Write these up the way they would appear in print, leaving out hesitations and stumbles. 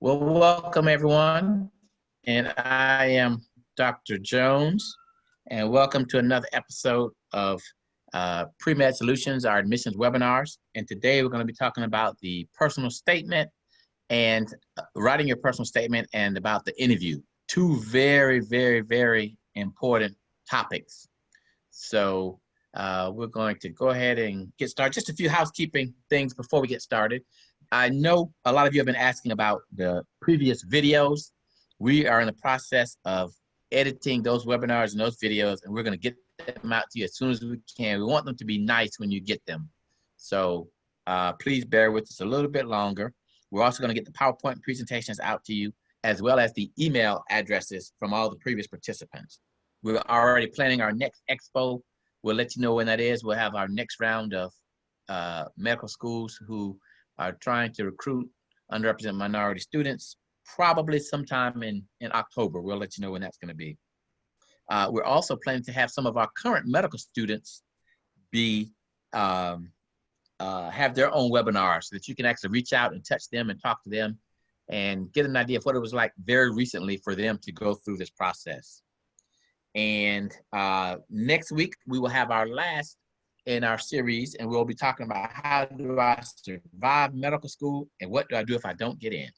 Well, welcome everyone, and I am Dr. Jones, and welcome to another episode of Pre-Med Solutions, our admissions webinars. And today we're going to be talking about the personal statement and writing your personal statement and about the interview. Two very, very, very important topics. So we're going to go ahead and get started. Just a few housekeeping things before we get started. I know a lot of you have been asking about the previous videos. We are in the process of editing those webinars and those videos, and we're going to get them out to you as soon as we can. We want them to be nice when you get them. So please bear with us a little bit longer. We're also going to get the PowerPoint presentations out to you, as well as the email addresses from all the previous participants. We're already planning our next expo. We'll let you know when that is. We'll have our next round of medical schools who are trying to recruit underrepresented minority students, probably sometime in October. We'll let you know when that's going to be. We're also planning to have some of our current medical students have their own webinars so that you can actually reach out and touch them and talk to them and get an idea of what it was like very recently for them to go through this process. And next week, we will have our last in our series, and we'll be talking about how do I survive medical school and what do I do if I don't get in.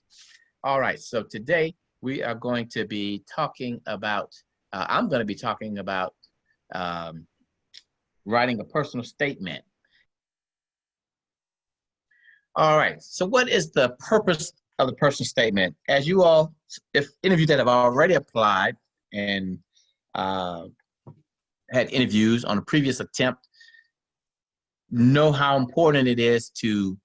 All right, so today we are going to be talking about, I'm going to be talking about writing a personal statement. All right, so what is the purpose of the personal statement? As you all, if any of you that have already applied and had interviews on a previous attempt, know how important it is to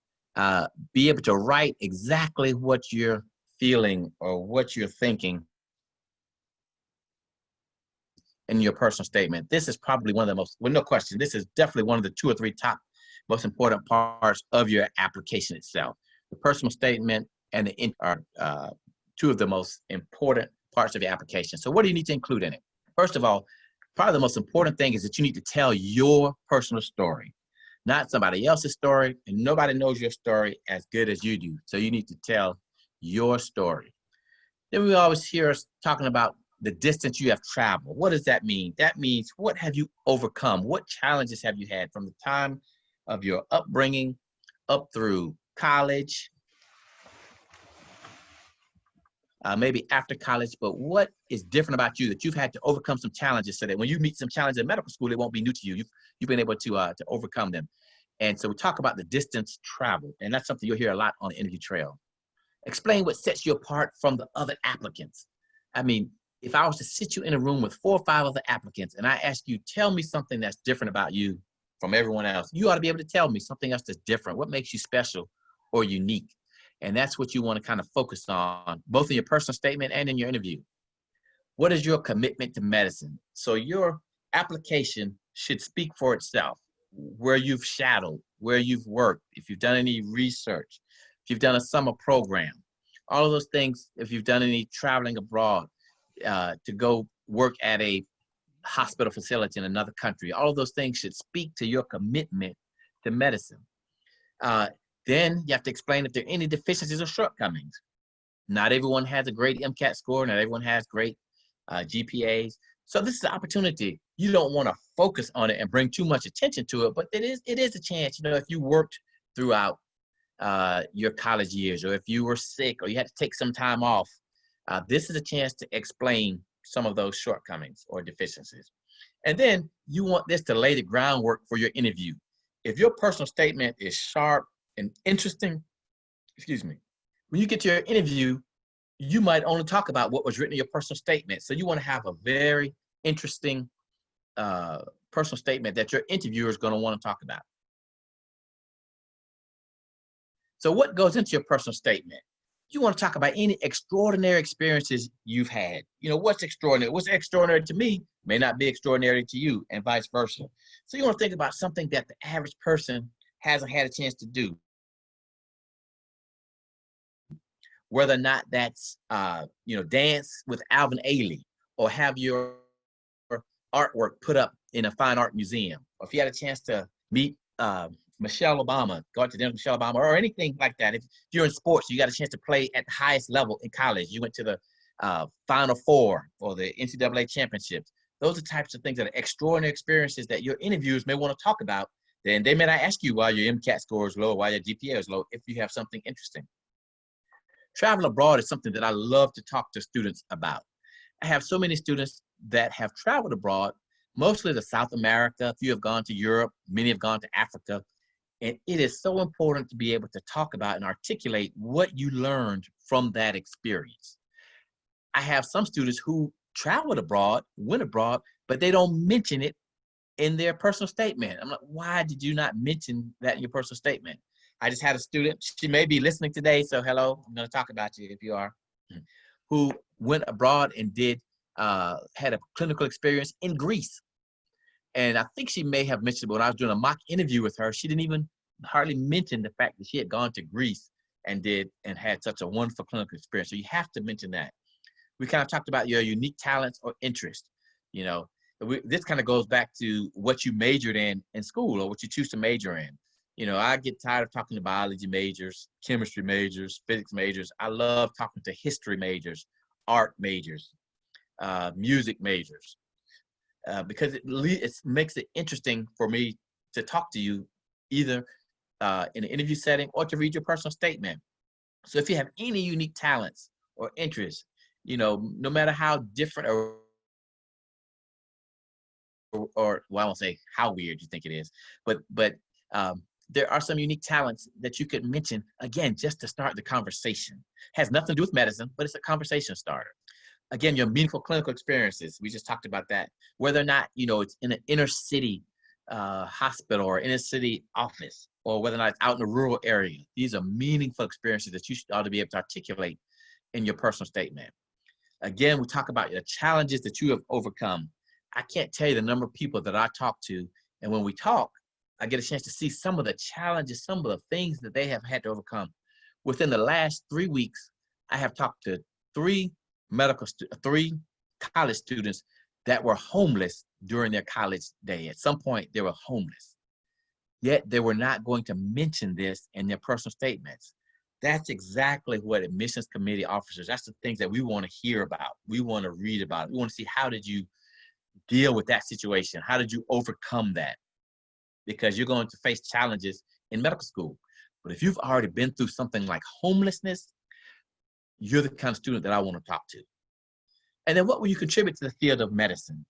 be able to write exactly what you're feeling or what you're thinking in your personal statement. This is probably one of the most, well, no question, this is definitely one of the 2 or 3 top most important parts of your application itself. The personal statement and the are 2 of the most important parts of your application. So what do you need to include in it? First of all, probably the most important thing is that you need to tell your personal story, not somebody else's story, and nobody knows your story as good as you do. So you need to tell your story. Then we always hear us talking about the distance you have traveled. What does that mean? That means what have you overcome? What challenges have you had from the time of your upbringing up through college, maybe after college, but what is different about you that you've had to overcome some challenges so that when you meet some challenges in medical school, it won't be new to you. You've been able to overcome them. And so we talk about the distance traveled, and that's something you'll hear a lot on the interview trail. Explain what sets you apart from the other applicants. I mean, if I was to sit you in a room with 4 or 5 other applicants and I ask you, tell me something that's different about you from everyone else, you ought to be able to tell me something else that's different. What makes you special or unique? And that's what you want to kind of focus on, both in your personal statement and in your interview. What is your commitment to medicine? So your application should speak for itself. Where you've shadowed, where you've worked, if you've done any research, if you've done a summer program, all of those things, if you've done any traveling abroad to go work at a hospital facility in another country, all of those things should speak to your commitment to medicine. Then you have to explain if there are any deficiencies or shortcomings. Not everyone has a great MCAT score, not everyone has great GPAs. So this is an opportunity. You don't want to focus on it and bring too much attention to it, but it is a chance, if you worked throughout your college years, or if you were sick or you had to take some time off, this is a chance to explain some of those shortcomings or deficiencies. And then you want this to lay the groundwork for your interview. If your personal statement is sharp and interesting, when you get to your interview, you might only talk about what was written in your personal statement. So you want to have a very interesting personal statement that your interviewer is going to want to talk about. So what goes into your personal statement? You want to talk about any extraordinary experiences you've had. What's extraordinary? What's extraordinary to me may not be extraordinary to you, and vice versa. So you want to think about something that the average person hasn't had a chance to do. Whether or not that's, dance with Alvin Ailey, or have your artwork put up in a fine art museum, or if you had a chance to meet Michelle Obama, go out to dinner with Michelle Obama, or anything like that. If you're in sports, you got a chance to play at the highest level in college. You went to the Final Four or the NCAA championships. Those are types of things that are extraordinary experiences that your interviewers may want to talk about. Then they may not ask you why your MCAT score is low, why your GPA is low, if you have something interesting. Travel abroad is something that I love to talk to students about. I have so many students that have traveled abroad, mostly to South America. A few have gone to Europe, many have gone to Africa. And it is so important to be able to talk about and articulate what you learned from that experience. I have some students who traveled abroad, went abroad, but they don't mention it in their personal statement. I'm like, why did you not mention that in your personal statement? I just had a student, she may be listening today, so hello, I'm going to talk about you if you are, who went abroad and had a clinical experience in Greece. And I think she may have mentioned, but when I was doing a mock interview with her, she didn't even hardly mention the fact that she had gone to Greece and had such a wonderful clinical experience. So you have to mention that. We kind of talked about your unique talents or interests. You know, this kind of goes back to what you majored in school or what you choose to major in. You know, I get tired of talking to biology majors, chemistry majors, physics majors. I love talking to history majors, art majors, music majors. Because it makes it interesting for me to talk to you either in an interview setting or to read your personal statement. So if you have any unique talents or interests, you know, no matter how different or well, I won't say how weird you think it is, but there are some unique talents that you could mention, again, just to start the conversation. Has nothing to do with medicine, but it's a conversation starter. Again, your meaningful clinical experiences. We just talked about that. Whether or not, you know, it's in an inner city hospital or inner city office, or whether or not it's out in a rural area. These are meaningful experiences that you ought to be able to articulate in your personal statement. Again, we talk about the challenges that you have overcome. I can't tell you the number of people that I talk to, and when we talk, I get a chance to see some of the challenges, some of the things that they have had to overcome. Within the last 3 weeks, I have talked to three college students that were homeless during their college day. At some point, they were homeless. Yet they were not going to mention this in their personal statements. That's exactly what admissions committee officers, that's the things that we want to hear about. We want to read about it. We want to see, how did you deal with that situation? How did you overcome that? Because you're going to face challenges in medical school. But if you've already been through something like homelessness, you're the kind of student that I want to talk to. And then what will you contribute to the field of medicine?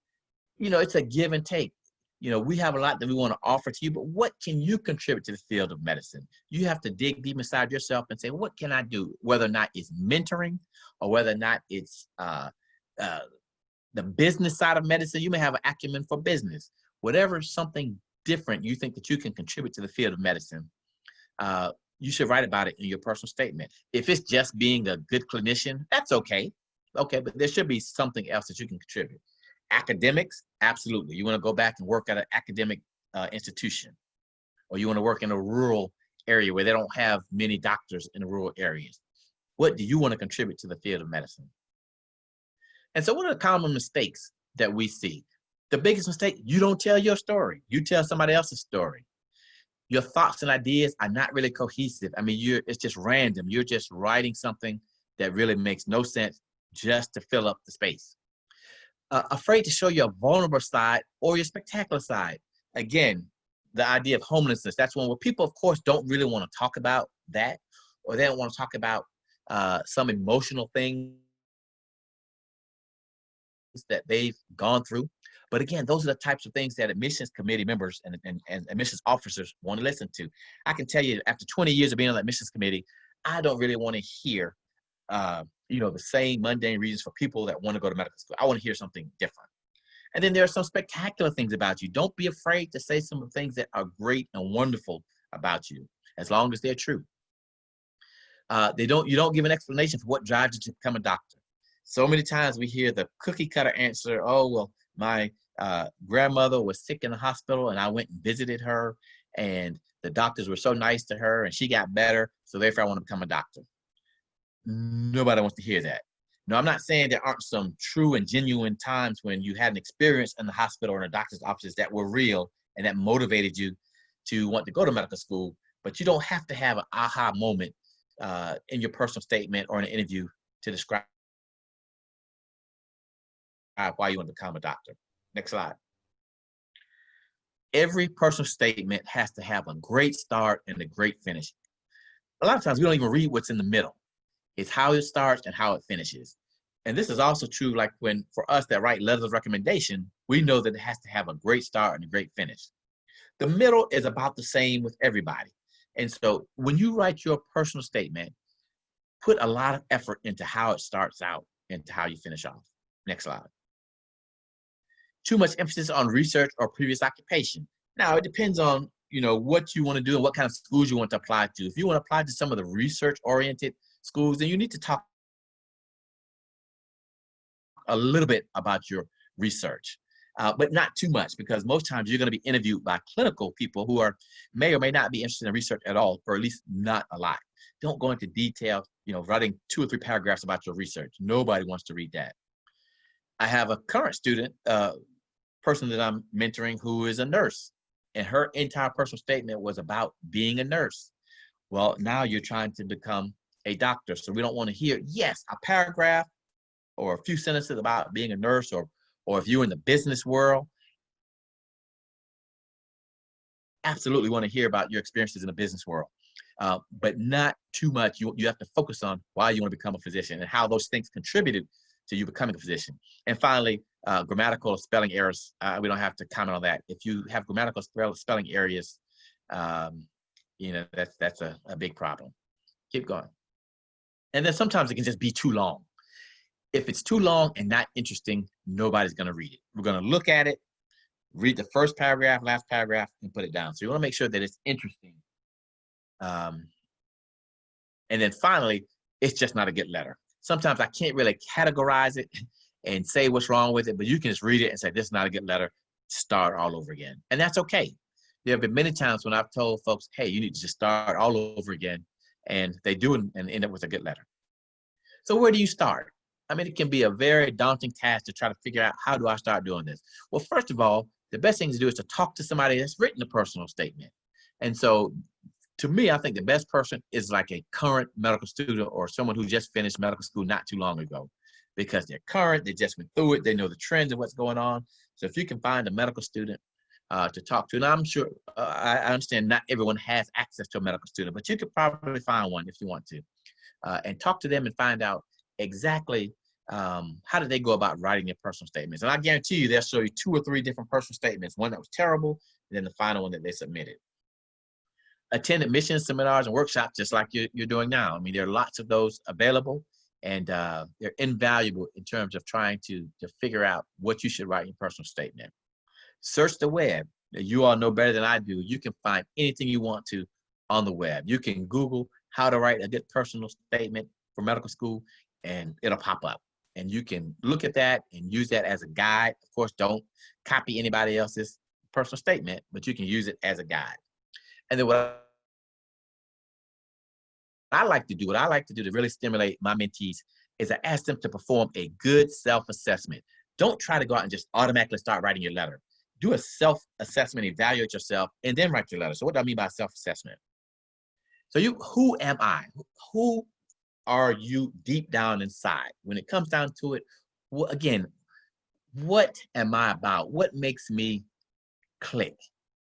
You know, it's a give and take. You know, we have a lot that we want to offer to you, but what can you contribute to the field of medicine? You have to dig deep inside yourself and say, what can I do? Whether or not it's mentoring or whether or not it's the business side of medicine. You may have an acumen for business. Whatever something different you think that you can contribute to the field of medicine, you should write about it in your personal statement. If it's just being a good clinician, that's okay. Okay, but there should be something else that you can contribute. Academics, absolutely. You want to go back and work at an academic institution, or you want to work in a rural area where they don't have many doctors in the rural areas. What do you want to contribute to the field of medicine? And so what are the common mistakes that we see? The biggest mistake, you don't tell your story. You tell somebody else's story. Your thoughts and ideas are not really cohesive. I mean, it's just random. You're just writing something that really makes no sense just to fill up the space. Afraid to show your vulnerable side or your spectacular side. Again, the idea of homelessness, that's one where people, of course, don't really want to talk about that, or they don't want to talk about some emotional things that they've gone through. But again, those are the types of things that admissions committee members and admissions officers want to listen to. I can tell you, after 20 years of being on the admissions committee, I don't really want to hear the same mundane reasons for people that want to go to medical school. I want to hear something different. And then there are some spectacular things about you. Don't be afraid to say some of the things that are great and wonderful about you, as long as they're true. You don't give an explanation for what drives you to become a doctor. So many times we hear the cookie cutter answer, oh, well, my grandmother was sick in the hospital and I went and visited her and the doctors were so nice to her and she got better, so therefore I want to become a doctor. Nobody wants to hear that. No, I'm not saying there aren't some true and genuine times when you had an experience in the hospital or in a doctor's office that were real and that motivated you to want to go to medical school, but you don't have to have an aha moment in your personal statement or in an interview to describe why you want to become a doctor. Next slide. Every personal statement has to have a great start and a great finish. A lot of times we don't even read what's in the middle. It's how it starts and how it finishes. And this is also true, like when for us that write letters of recommendation, we know that it has to have a great start and a great finish. The middle is about the same with everybody. And so when you write your personal statement, put a lot of effort into how it starts out and to how you finish off. Next slide. Too much emphasis on research or previous occupation. Now, it depends on, what you want to do and what kind of schools you want to apply to. If you want to apply to some of the research-oriented schools, then you need to talk a little bit about your research, but not too much, because most times you're going to be interviewed by clinical people who may or may not be interested in research at all, or at least not a lot. Don't go into detail, writing 2 or 3 paragraphs about your research. Nobody wants to read that. I have a current student, person that I'm mentoring, who is a nurse, and her entire personal statement was about being a nurse. Well, now you're trying to become a doctor, so we don't want to hear, yes, a paragraph or a few sentences about being a nurse, or if you're in the business world. Absolutely want to hear about your experiences in the business world, but not too much. You have to focus on why you want to become a physician and how those things contributed to you becoming a physician. And finally, grammatical spelling errors. We don't have to comment on that. If you have grammatical spelling errors, that's a big problem. Keep going. And then sometimes it can just be too long. If it's too long and not interesting, nobody's going to read it. We're going to look at it, read the first paragraph, last paragraph, and put it down. So you want to make sure that it's interesting. And then finally, it's just not a good letter. Sometimes I can't really categorize it and say what's wrong with it, but you can just read it and say, this is not a good letter, start all over again. And that's okay. There have been many times when I've told folks, hey, you need to just start all over again. And they do it and end up with a good letter. So where do you start? I mean, it can be a very daunting task to try to figure out, how do I start doing this? Well, first of all, the best thing to do is to talk to somebody that's written a personal statement. And so to me, I think the best person is like a current medical student or someone who just finished medical school not too long ago, because they're current, they just went through it, they know the trends and what's going on. So if you can find a medical student to talk to, and I'm sure, I understand not everyone has access to a medical student, but you could probably find one if you want to, and talk to them and find out exactly how did they go about writing their personal statements. And I guarantee you they'll show you 2 or 3 different personal statements, one that was terrible, and then the final one that they submitted. Attend admissions, seminars, and workshops just like you're doing now. I mean, there are lots of those available, and they're invaluable in terms of trying to figure out what you should write in your personal statement. Search the web. You all know better than I do. You can find anything you want to on the web. You can Google how to write a good personal statement for medical school, and it'll pop up. And you can look at that and use that as a guide. Of course, don't copy anybody else's personal statement, but you can use it as a guide. And then what I like to do to really stimulate my mentees is I ask them to perform a good self-assessment. Don't try to go out and just automatically start writing your letter. Do a self-assessment, evaluate yourself, and then write your letter. So what do I mean by self-assessment? So who am I? Who are you deep down inside? When it comes down to it, well, again, what am I about? What makes me click?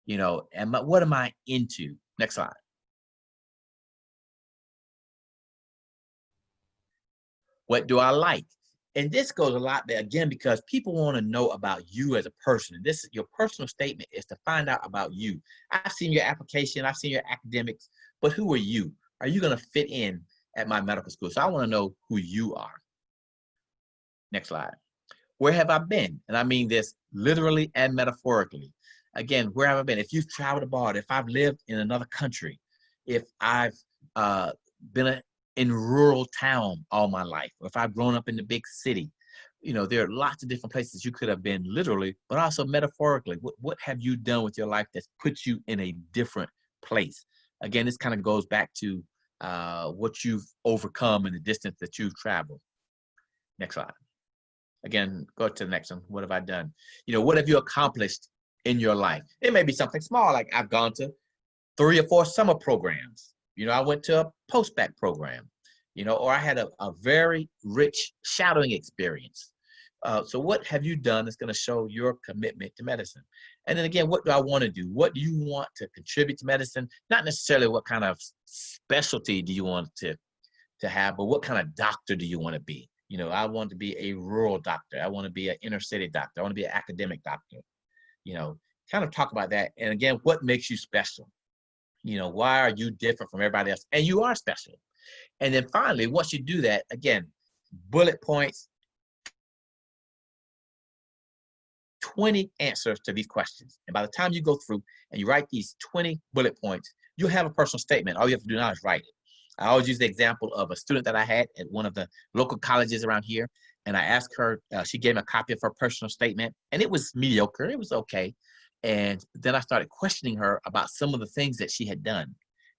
What am I into? Next slide. What do I like? And this goes a lot there, again, because people want to know about you as a person. Your personal statement is to find out about you. I've seen your application, I've seen your academics, but who are you? Are you going to fit in at my medical school? So I want to know who you are. Next slide. Where have I been? And I mean this literally and metaphorically. Again, where have I been? If you've traveled abroad, if I've lived in another country, if I've been in rural town all my life, or if I've grown up in the big city, there are lots of different places you could have been literally, but also metaphorically. What have you done with your life that's put you in a different place? Again, this kind of goes back to what you've overcome and the distance that you've traveled. Next slide. Again, go to the next one. What have I done? What have you accomplished in your life? It may be something small, like I've gone to 3 or 4 summer programs. I went to a post-bac program, or I had a very rich shadowing experience. So what have you done that's going to show your commitment to medicine? And then again, what do I want to do? What do you want to contribute to medicine? Not necessarily what kind of specialty do you want to have, but what kind of doctor do you want to be? I want to be a rural doctor. I want to be an inner city doctor. I want to be an academic doctor. Kind of talk about that. And again, what makes you special? Why are you different from everybody else? And you are special. And then finally, once you do that, again, bullet points, 20 answers to these questions. And by the time you go through and you write these 20 bullet points, you'll have a personal statement. All you have to do now is write it. I always use the example of a student that I had at one of the local colleges around here. And I asked her, she gave me a copy of her personal statement, and it was mediocre. It was okay. And then I started questioning her about some of the things that she had done.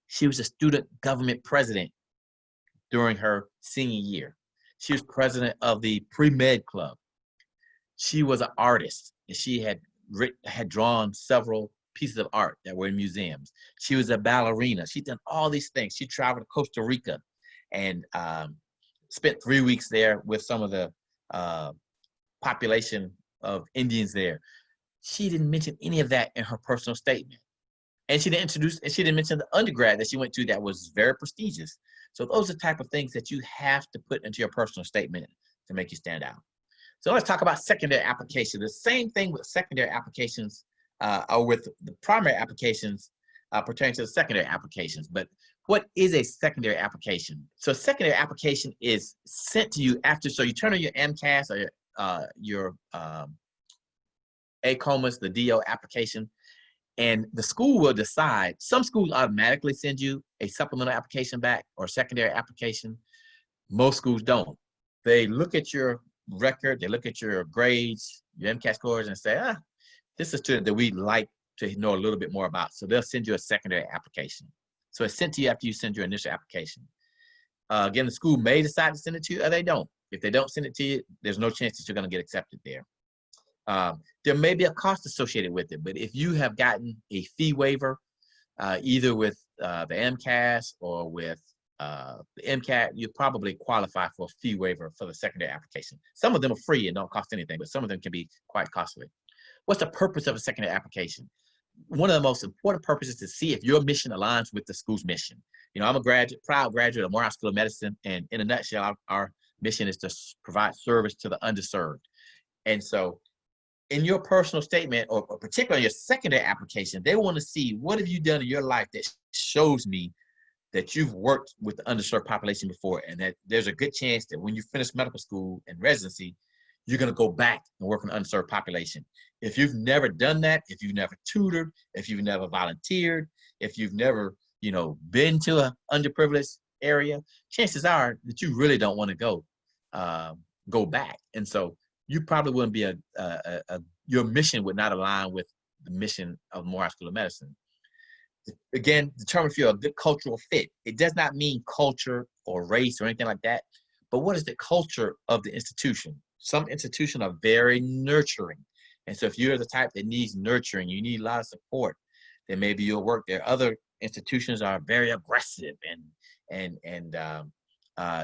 She was a student government president during her senior year. She was president of the pre-med club. She was an artist, and she had drawn several pieces of art that were in museums. She was a ballerina. She'd done all these things. She traveled to Costa Rica and spent 3 weeks there with some of the population of Indians there. She didn't mention any of that in her personal statement. And she didn't mention the undergrad that she went to that was very prestigious. So those are the type of things that you have to put into your personal statement to make you stand out. So let's talk about secondary application. The same thing with secondary applications or with the primary applications pertaining to the secondary applications. But what is a secondary application? So a secondary application is sent to you after, so you turn on your MCAS or your AACOMAS, the DO application, and the school will decide. Some schools automatically send you a supplemental application back or secondary application. Most schools don't. They look at your record, they look at your grades, your MCAS scores, and say, this is a student that we'd like to know a little bit more about. So they'll send you a secondary application. So it's sent to you after you send your initial application. Again, the school may decide to send it to you or they don't. If they don't send it to you, there's no chance that you're going to get accepted there. There may be a cost associated with it, but if you have gotten a fee waiver, either with the MCAS or with the MCAT, you probably qualify for a fee waiver for the secondary application. Some of them are free and don't cost anything, but some of them can be quite costly. What's the purpose of a secondary application? One of the most important purposes is to see if your mission aligns with the school's mission. I'm a proud graduate of Morehouse School of Medicine, and in a nutshell, our mission is to provide service to the underserved. And so in your personal statement, or particularly your secondary application, they want to see what have you done in your life that shows me that you've worked with the underserved population before, and that there's a good chance that when you finish medical school and residency, you're going to go back and work on the underserved population. If you've never done that, if you've never tutored, if you've never volunteered, if you've never, been to an underprivileged area, chances are that you really don't want to go back. And so you probably wouldn't be your mission would not align with the mission of Morehouse School of Medicine. Again, determine if you're a good cultural fit. It does not mean culture or race or anything like that, but what is the culture of the institution? Some institutions are very nurturing. And so if you're the type that needs nurturing, you need a lot of support, then maybe you'll work there. Other institutions are very aggressive and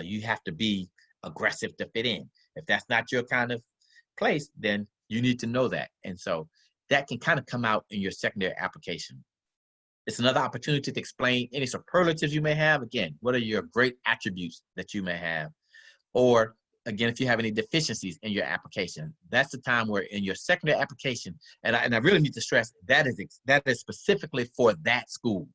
you have to be aggressive to fit in. If that's not your kind of place, then you need to know that. And so that can kind of come out in your secondary application. It's another opportunity to explain any superlatives you may have. Again, what are your great attributes that you may have? Or again, if you have any deficiencies in your application, that's the time where in your secondary application, and I really need to stress that is specifically for that school.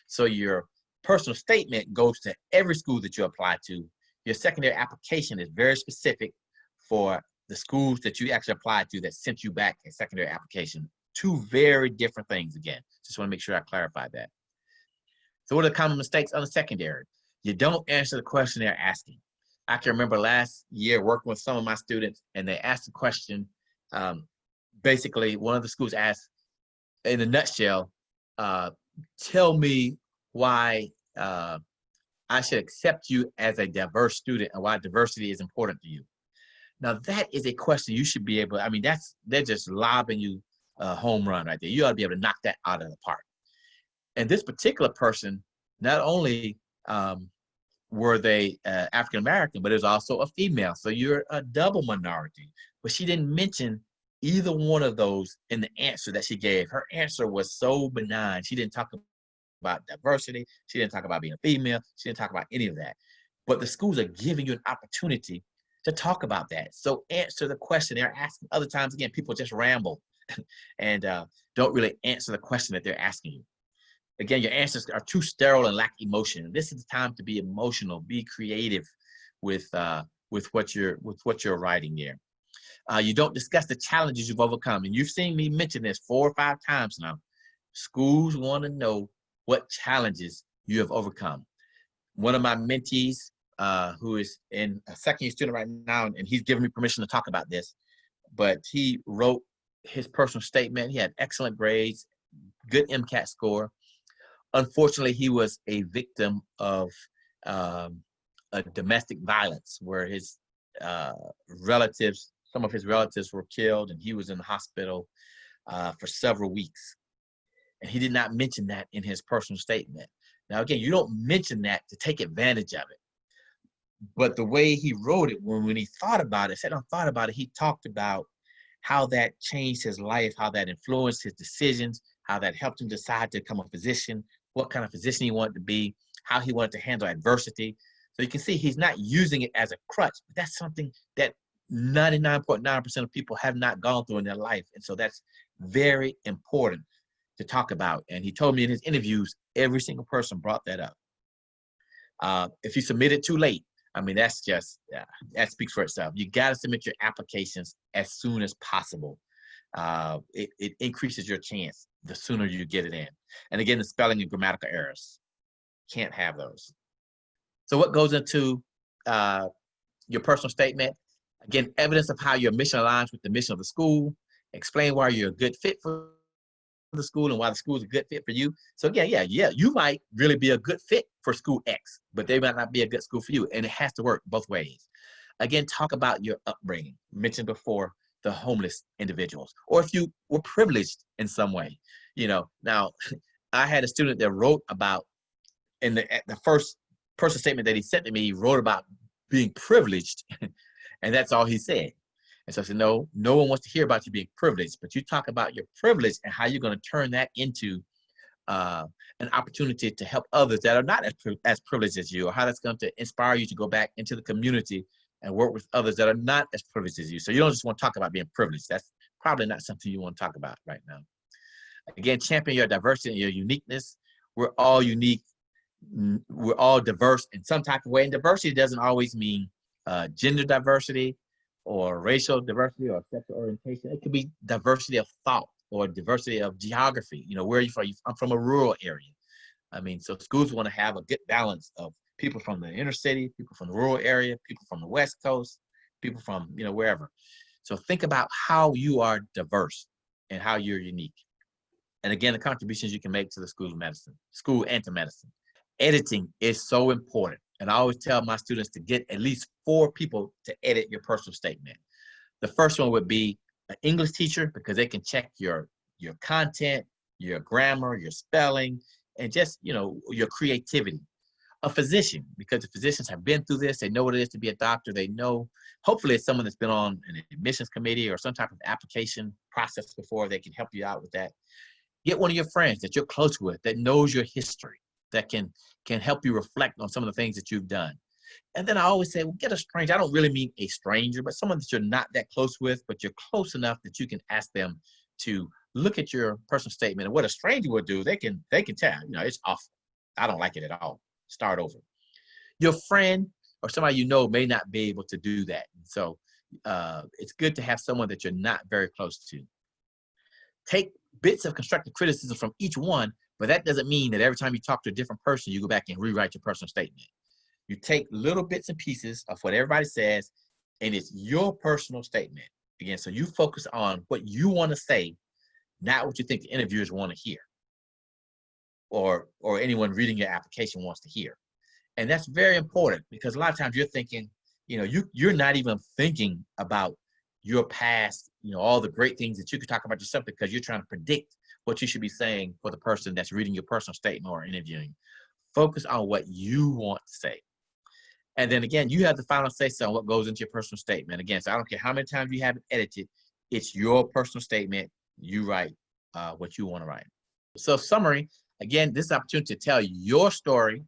So your personal statement goes to every school that you apply to. Your secondary application is very specific for the schools that you actually applied to that sent you back a secondary application. Two very different things again. Just want to make sure I clarify that. So what are the common mistakes on the secondary? You don't answer the question they're asking. I can remember last year working with some of my students, and they asked the question, basically one of the schools asked, in a nutshell, tell me why I should accept you as a diverse student and why diversity is important to you. Now that is a question you should be able, they're just lobbing you a home run right there. You ought to be able to knock that out of the park. And this particular person, not only were they African American, but it was also a female. So you're a double minority. But she didn't mention either one of those in the answer that she gave. Her answer was so benign. She didn't talk about diversity. She didn't talk about being a female. She didn't talk about any of that. But the schools are giving you an opportunity to talk about that. So answer the question they're asking. Other times, again, people just ramble and don't really answer the question that they're asking you. Again, your answers are too sterile and lack emotion. This is the time to be emotional, be creative with what you're writing here. You don't discuss the challenges you've overcome, and you've seen me mention this 4 or 5 times now. Schools want to know what challenges you have overcome. One of my mentees, who is in a second-year student right now, and he's given me permission to talk about this, but he wrote his personal statement. He had excellent grades, good MCAT score. Unfortunately, he was a victim of a domestic violence where his relatives, some of his relatives were killed, and he was in the hospital for several weeks. And he did not mention that in his personal statement. Now, again, you don't mention that to take advantage of it. But the way he wrote it, when he thought about it, he talked about how that changed his life, how that influenced his decisions, how that helped him decide to become a physician, what kind of physician he wanted to be, how he wanted to handle adversity. So you can see he's not using it as a crutch, but that's something that 99.9% of people have not gone through in their life. And so that's very important to talk about. And he told me in his interviews, every single person brought that up. If you submit it too late, I mean, that's just, that speaks for itself. You got to submit your applications as soon as possible. It increases your chance the sooner you get it in. And again, the spelling and grammatical errors, can't have those. So what goes into your personal statement? Again, evidence of how your mission aligns with the mission of the school. Explain why you're a good fit for the school and why the school is a good fit for you. So again, yeah, you might really be a good fit for school X, but they might not be a good school for you. And it has to work both ways. Again, talk about your upbringing. Mentioned before, the homeless individuals, or if you were privileged in some way. Now I had a student that wrote about, in the first personal statement that he sent to me, he wrote about being privileged, and that's all he said. And so I said, no one wants to hear about you being privileged, but you talk about your privilege and how you're going to turn that into an opportunity to help others that are not as privileged as you, or how that's going to inspire you to go back into the community and work with others that are not as privileged as you. So you don't just want to talk about being privileged. That's probably not something you want to talk about right now. Again, champion your diversity and your uniqueness. We're all unique. We're all diverse in some type of way. And diversity doesn't always mean gender diversity or racial diversity or sexual orientation. It could be diversity of thought or diversity of geography. Where are you from? I'm from a rural area. I mean, so schools want to have a good balance of people from the inner city, people from the rural area, people from the West Coast, people from, wherever. So think about how you are diverse and how you're unique. And again, the contributions you can make to the school and to medicine. Editing is so important. And I always tell my students to get at least 4 people to edit your personal statement. The first one would be an English teacher, because they can check your content, your grammar, your spelling, and just, your creativity. A physician, because the physicians have been through this. They know what it is to be a doctor. They know, hopefully it's someone that's been on an admissions committee or some type of application process before. They can help you out with that. Get one of your friends that you're close with, that knows your history, that can help you reflect on some of the things that you've done. And then I always say, well, get a stranger. I don't really mean a stranger, but someone that you're not that close with, but you're close enough that you can ask them to look at your personal statement. And what a stranger would do, they can tell, it's awful. I don't like it at all. Start over. Your friend or somebody may not be able to do that. So it's good to have someone that you're not very close to. Take bits of constructive criticism from each one, but that doesn't mean that every time you talk to a different person, you go back and rewrite your personal statement. You take little bits and pieces of what everybody says, and it's your personal statement. Again, so you focus on what you want to say, not what you think the interviewers want to hear, or anyone reading your application wants to hear. And that's very important, because a lot of times you're thinking, you're not even thinking about your past, all the great things that you could talk about yourself, because you're trying to predict what you should be saying for the person that's reading your personal statement or interviewing. Focus on what you want to say. And then again, you have the final say so on what goes into your personal statement. Again, so I don't care how many times you have it edited, it's your personal statement. You write what you want to write. So summary, again, this is an opportunity to tell your story.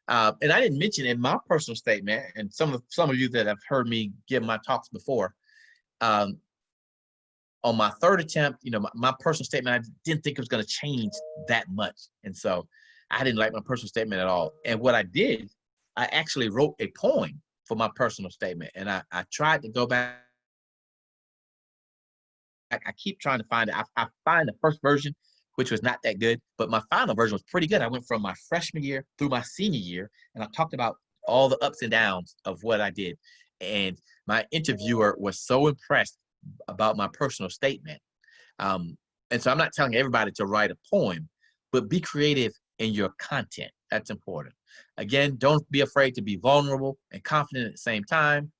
And I didn't mention in my personal statement, and some of you that have heard me give my talks before, on my third attempt, my personal statement, I didn't think it was going to change that much. And so I didn't like my personal statement at all. And what I did, I actually wrote a poem for my personal statement. And I tried to go back. I keep trying to find it. I find the first version, which was not that good, but my final version was pretty good. I went from my freshman year through my senior year, and I talked about all the ups and downs of what I did. And my interviewer was so impressed about my personal statement. And so I'm not telling everybody to write a poem, but be creative in your content. That's important. Again, don't be afraid to be vulnerable and confident at the same time.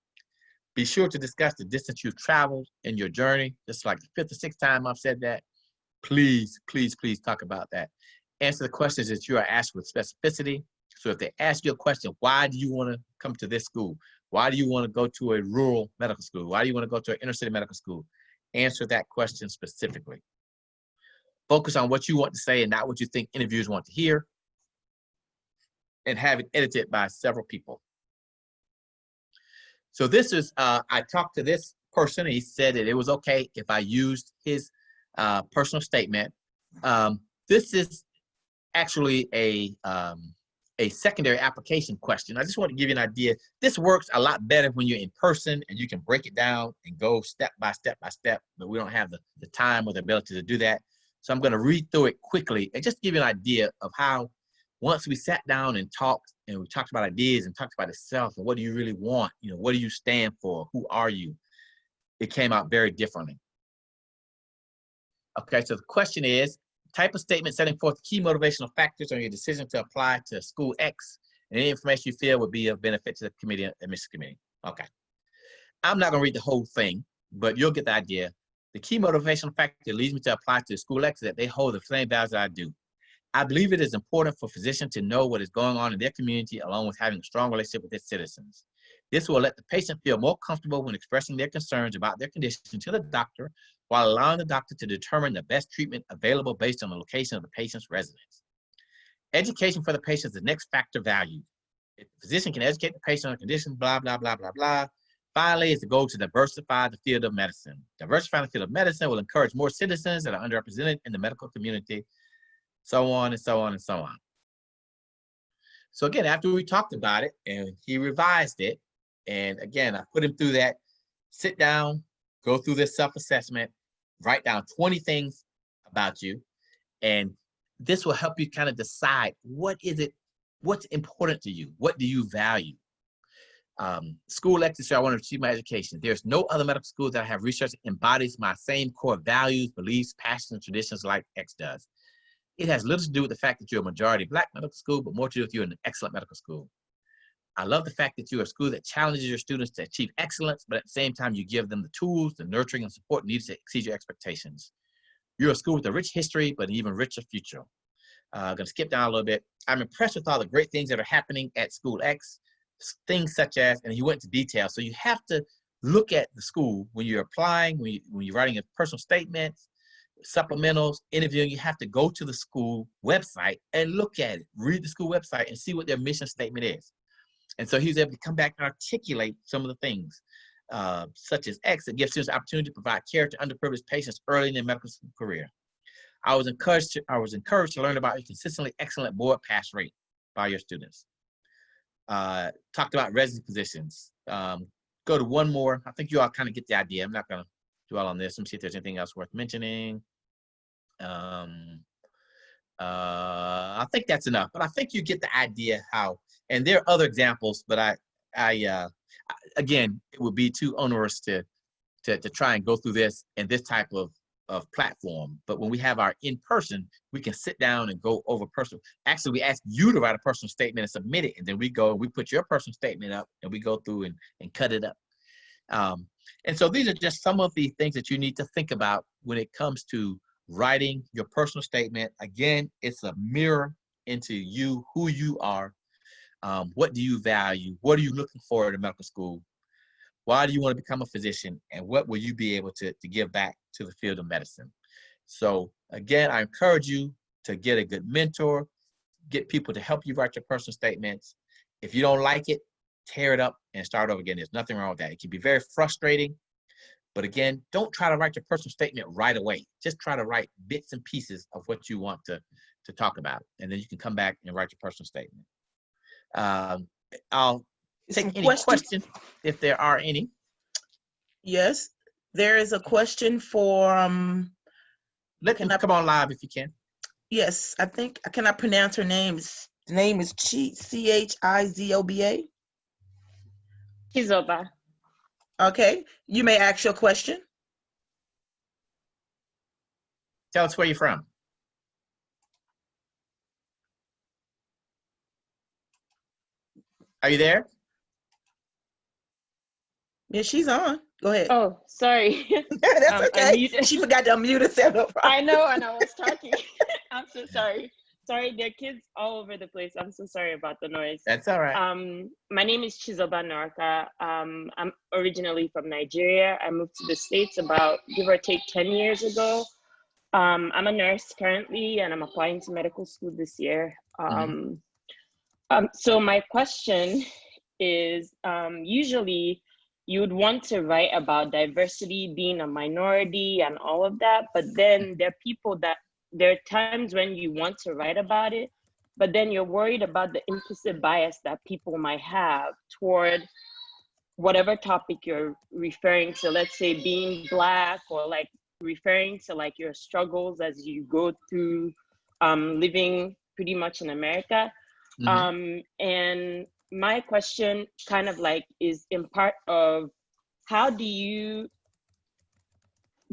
Be sure to discuss the distance you've traveled in your journey. This is like the fifth or sixth time I've said that. Please, please, please talk about that. Answer the questions that you are asked with specificity. So if they ask you a question, why do you want to come to this school? Why do you want to go to a rural medical school? Why do you want to go to an inner city medical school? Answer that question specifically. Focus on what you want to say and not what you think interviewers want to hear. And have it edited by several people. So this is, I talked to this person, and he said that it was okay if I used his personal statement. This is actually a secondary application question. I just want to give you an idea. This works a lot better when you're in person and you can break it down and go step by step by step, but we don't have the time or the ability to do that. So I'm going to read through it quickly and just give you an idea of how, once we sat down and talked, and we talked about ideas and talked about itself and what do you really want, what do you stand for, who are you, it came out very differently. Okay, so the question is, type of statement setting forth key motivational factors on your decision to apply to school X, and any information you feel would be of benefit to the committee, admissions committee. Okay, I'm not going to read the whole thing, but you'll get the idea. The key motivational factor that leads me to apply to school X is that they hold the same values that I do. I believe it is important for physicians to know what is going on in their community, along with having a strong relationship with their citizens. This will let the patient feel more comfortable when expressing their concerns about their condition to the doctor, while allowing the doctor to determine the best treatment available based on the location of the patient's residence. Education for the patient is the next factor valued. If the physician can educate the patient on the condition, blah, blah, blah, blah, blah. Finally, is the goal to diversify the field of medicine. Diversifying the field of medicine will encourage more citizens that are underrepresented in the medical community, so on and so on and so on. So again, after we talked about it and he revised it, and again, I put him through that, sit down, go through this self-assessment, write down 20 things about you, and this will help you kind of decide what's important to you, what do you value. School X is I want to achieve my education. There's no other medical school that I have research that embodies my same core values, beliefs, passions, and traditions like X does. It has little to do with the fact that you're a majority Black medical school, but more to do with you're an excellent medical school. I love the fact that you're a school that challenges your students to achieve excellence, but at the same time, you give them the tools, the nurturing, and support needed to exceed your expectations. You're a school with a rich history, but an even richer future. I'm going to skip down a little bit. I'm impressed with all the great things that are happening at School X, things such as, and he went into detail, so you have to look at the school when you're applying, when you're writing a personal statement, supplementals, interviewing, you have to go to the school website and look at it, read the school website and see what their mission statement is. And so he was able to come back and articulate some of the things, such as X, that gives students the opportunity to provide care to underprivileged patients early in their medical school career. I was encouraged to learn about a consistently excellent board pass rate by your students. Talked about residency positions. Go to one more. I think you all kind of get the idea. I'm not going to dwell on this. Let me see if there's anything else worth mentioning. I think that's enough, but I think you get the idea how, and there are other examples, but again, it would be too onerous to try and go through this in this type of platform. But when we have our in-person, we can sit down and go over personal. Actually, we ask you to write a personal statement and submit it, and then we put your personal statement up and we go through and cut it up. And so these are just some of the things that you need to think about when it comes to writing your personal statement. Again, it's a mirror into you, who you are. What do you value? What are you looking for in a medical school? Why do you want to become a physician? And what will you be able to give back to the field of medicine? So again, I encourage you to get a good mentor, get people to help you write your personal statements. If you don't like it, tear it up and start over again. There's nothing wrong with that. It can be very frustrating, but again, don't try to write your personal statement right away. Just try to write bits and pieces of what you want to talk about, and then you can come back and write your personal statement. I'll take any questions if there are any. Yes, there is a question for Come on live if you can. Yes, I think, can I pronounce her name? The name is Chizoba. Chizoba. Okay, you may ask your question. Tell us where you're from. Are you there? Yeah, she's on. Go ahead. Oh, sorry. That's okay. She forgot to unmute herself. No problem. I know, and I was talking. I'm so sorry. Sorry, there are kids all over the place. I'm so sorry about the noise. That's all right. My name is Chizoba Noraka. I'm originally from Nigeria. I moved to the States about, give or take, 10 years ago. I'm a nurse currently, and I'm applying to medical school this year. So my question is, usually you would want to write about diversity, being a minority and all of that, but then there are times when you want to write about it, but then you're worried about the implicit bias that people might have toward whatever topic you're referring to, let's say being Black, or like referring to like your struggles as you go through living pretty much in America. And my question kind of like is in part of, how do you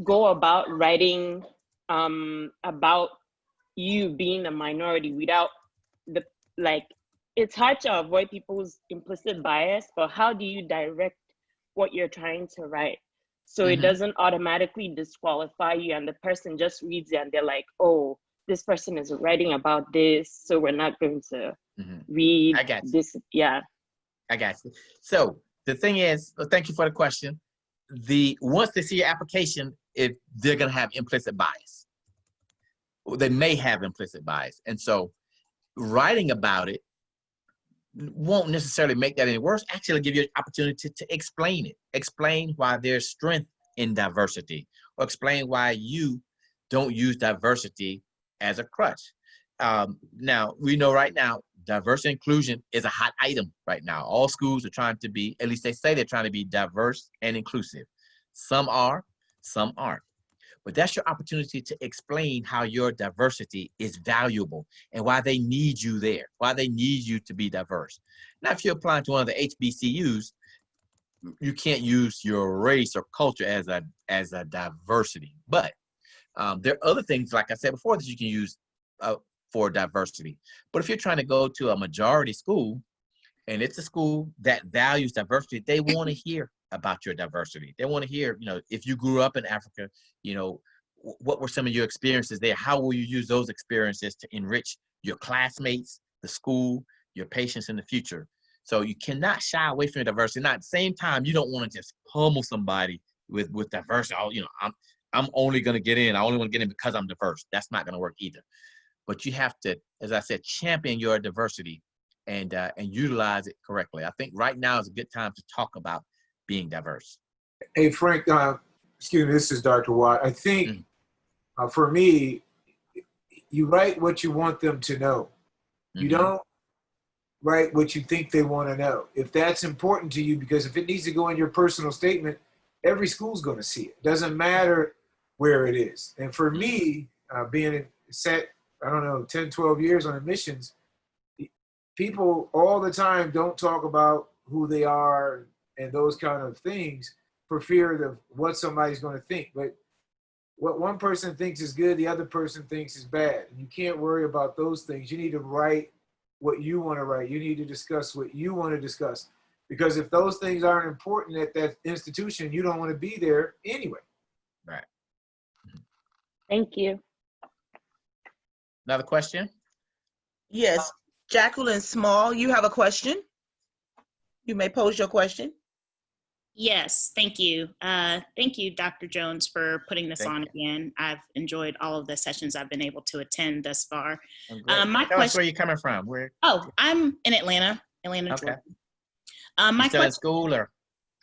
go about writing about you being a minority without the, like, it's hard to avoid people's implicit bias, but how do you direct what you're trying to write so it doesn't automatically disqualify you and the person just reads it and they're like, oh, this person is writing about this, so we're not going to read this. Yeah, I got you. So the thing is, thank you for the question. Once they see your application, if they're going to have implicit bias, they may have implicit bias, and so writing about it won't necessarily make that any worse. Actually, it'll give you an opportunity to explain it. Explain why there's strength in diversity, or explain why you don't use diversity as a crutch. Now, we know right now, diversity inclusion is a hot item right now. All schools are trying to be, at least they say they're trying to be diverse and inclusive. Some are, some aren't. But that's your opportunity to explain how your diversity is valuable and why they need you there, why they need you to be diverse. Now, if you're applying to one of the HBCUs, you can't use your race or culture as a diversity. But there are other things, like I said before, that you can use for diversity. But if you're trying to go to a majority school, and it's a school that values diversity, they want to hear about your diversity. They want to hear, if you grew up in Africa, what were some of your experiences there? How will you use those experiences to enrich your classmates, the school, your patients in the future? So you cannot shy away from your diversity. Now, at the same time, you don't want to just pummel somebody with diversity. Oh, I'm only going to get in. I only want to get in because I'm diverse. That's not going to work either. But you have to, as I said, champion your diversity and utilize it correctly. I think right now is a good time to talk about being diverse. Hey, Frank, excuse me, this is Dr. Watt. I think for me, you write what you want them to know. You don't write what you think they want to know. If that's important to you, because if it needs to go in your personal statement, every school's going to see it. Doesn't matter where it is. And for me, being set, 10, 12 years on admissions, people all the time don't talk about who they are and those kind of things for fear of what somebody's going to think. But what one person thinks is good, the other person thinks is bad. And you can't worry about those things. You need to write what you want to write. You need to discuss what you want to discuss. Because if those things aren't important at that institution, you don't want to be there anyway. Right. Thank you. Another question? Yes, Jacqueline Small, you have a question? You may pose your question. Yes, thank you. Thank you, Dr. Jones, for putting this Thank on you. again. I've enjoyed all of the sessions I've been able to attend thus far. Tell My us question. where you're coming from. Where? Oh, I'm in Atlanta, Okay. Georgia. You My still in question. school, or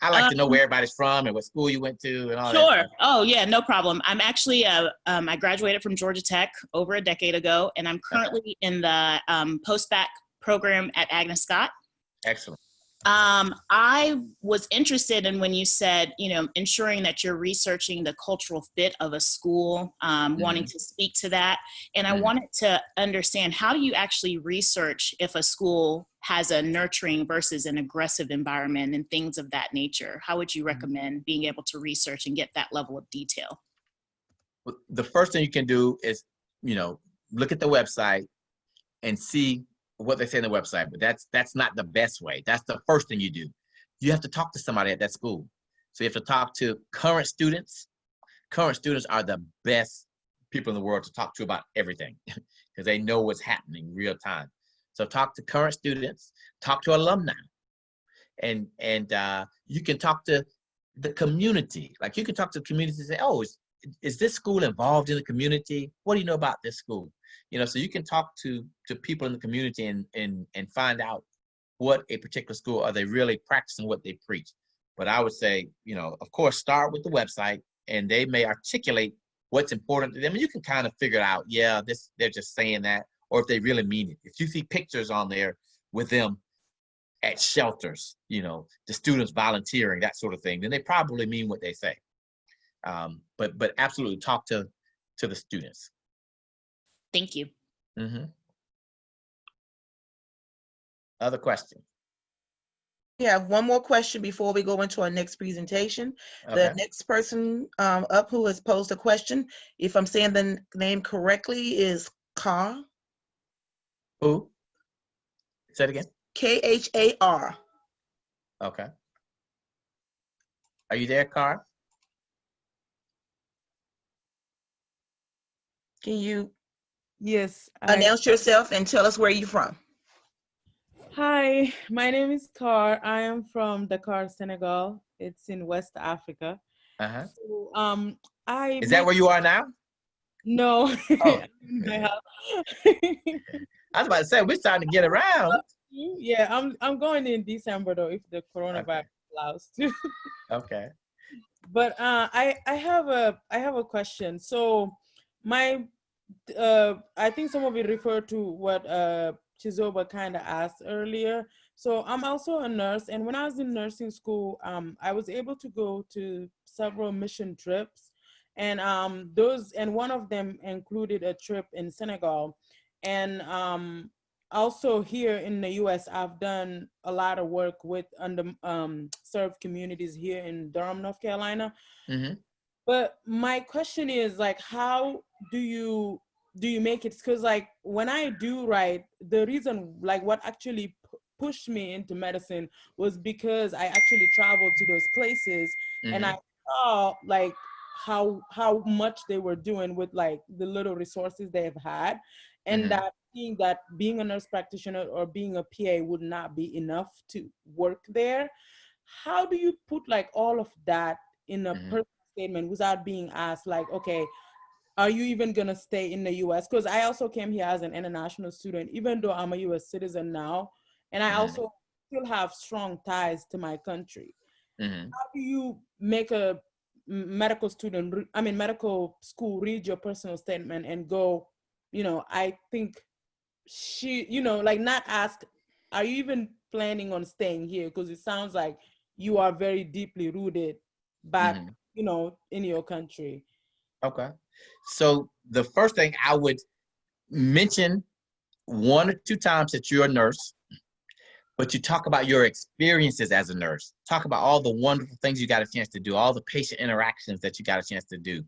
I like to know where everybody's from and what school you went to and all that Sure. stuff. Oh, yeah, no problem. I'm actually, I graduated from Georgia Tech over a decade ago, and I'm currently in the post-bac program at Agnes Scott. Excellent. I was interested in when you said, ensuring that you're researching the cultural fit of a school, wanting to speak to that. And I wanted to understand, how do you actually research if a school has a nurturing versus an aggressive environment and things of that nature? How would you recommend being able to research and get that level of detail? Well, the first thing you can do is, look at the website and see what they say in the website, but that's not the best way. That's the first thing you do. You have to talk to somebody at that school. So you have to talk to current students. Current students are the best people in the world to talk to about everything because they know what's happening real time. So talk to current students, talk to alumni, and you can talk to the community. Like you can talk to the community and say, oh, is this school involved in the community? What do you know about this school? So you can talk to people in the community and find out what a particular school, are they really practicing what they preach? But I would say, of course, start with the website, and they may articulate what's important to them. And you can kind of figure out, yeah, they're just saying that, or if they really mean it. If you see pictures on there with them at shelters, the students volunteering, that sort of thing, then they probably mean what they say. But absolutely talk to the students. Thank you. Other question? We have one more question before we go into our next presentation. Okay. The next person up who has posed a question, if I'm saying the name correctly, is Khar. Who? Say it again. Khar. Okay. Are you there, Khar? Can you Yes. announce yourself and tell us where you're from? Hi, my name is Khar. I am from Dakar, Senegal. It's in West Africa. Uh-huh. So, Is that where you are now? No. Oh. My house. I was about to say, we're starting to get around. Yeah, I'm going in December though, if the coronavirus allows to. Okay. But I have a question. So my I think some of it referred to what Chizoba kind of asked earlier. So I'm also a nurse, and when I was in nursing school, I was able to go to several mission trips, and one of them included a trip in Senegal, and also here in the U.S., I've done a lot of work with served communities here in Durham, North Carolina. But my question is, like, how do you make it? Because like when I do write, the reason, like what actually pushed me into medicine was because I actually traveled to those places and I saw like how much they were doing with like the little resources they've had, and that being a nurse practitioner or being a PA would not be enough to work there. How do you put like all of that in a personal statement without being asked like, okay, are you even gonna stay in the US? Because I also came here as an international student, even though I'm a US citizen now, and I also still have strong ties to my country. How do you make a medical school read your personal statement and go, I think like not ask, are you even planning on staying here? Because it sounds like you are very deeply rooted back, in your country. Okay. So the first thing I would mention 1 or 2 times that you're a nurse, but you talk about your experiences as a nurse. Talk about all the wonderful things you got a chance to do, all the patient interactions that you got a chance to do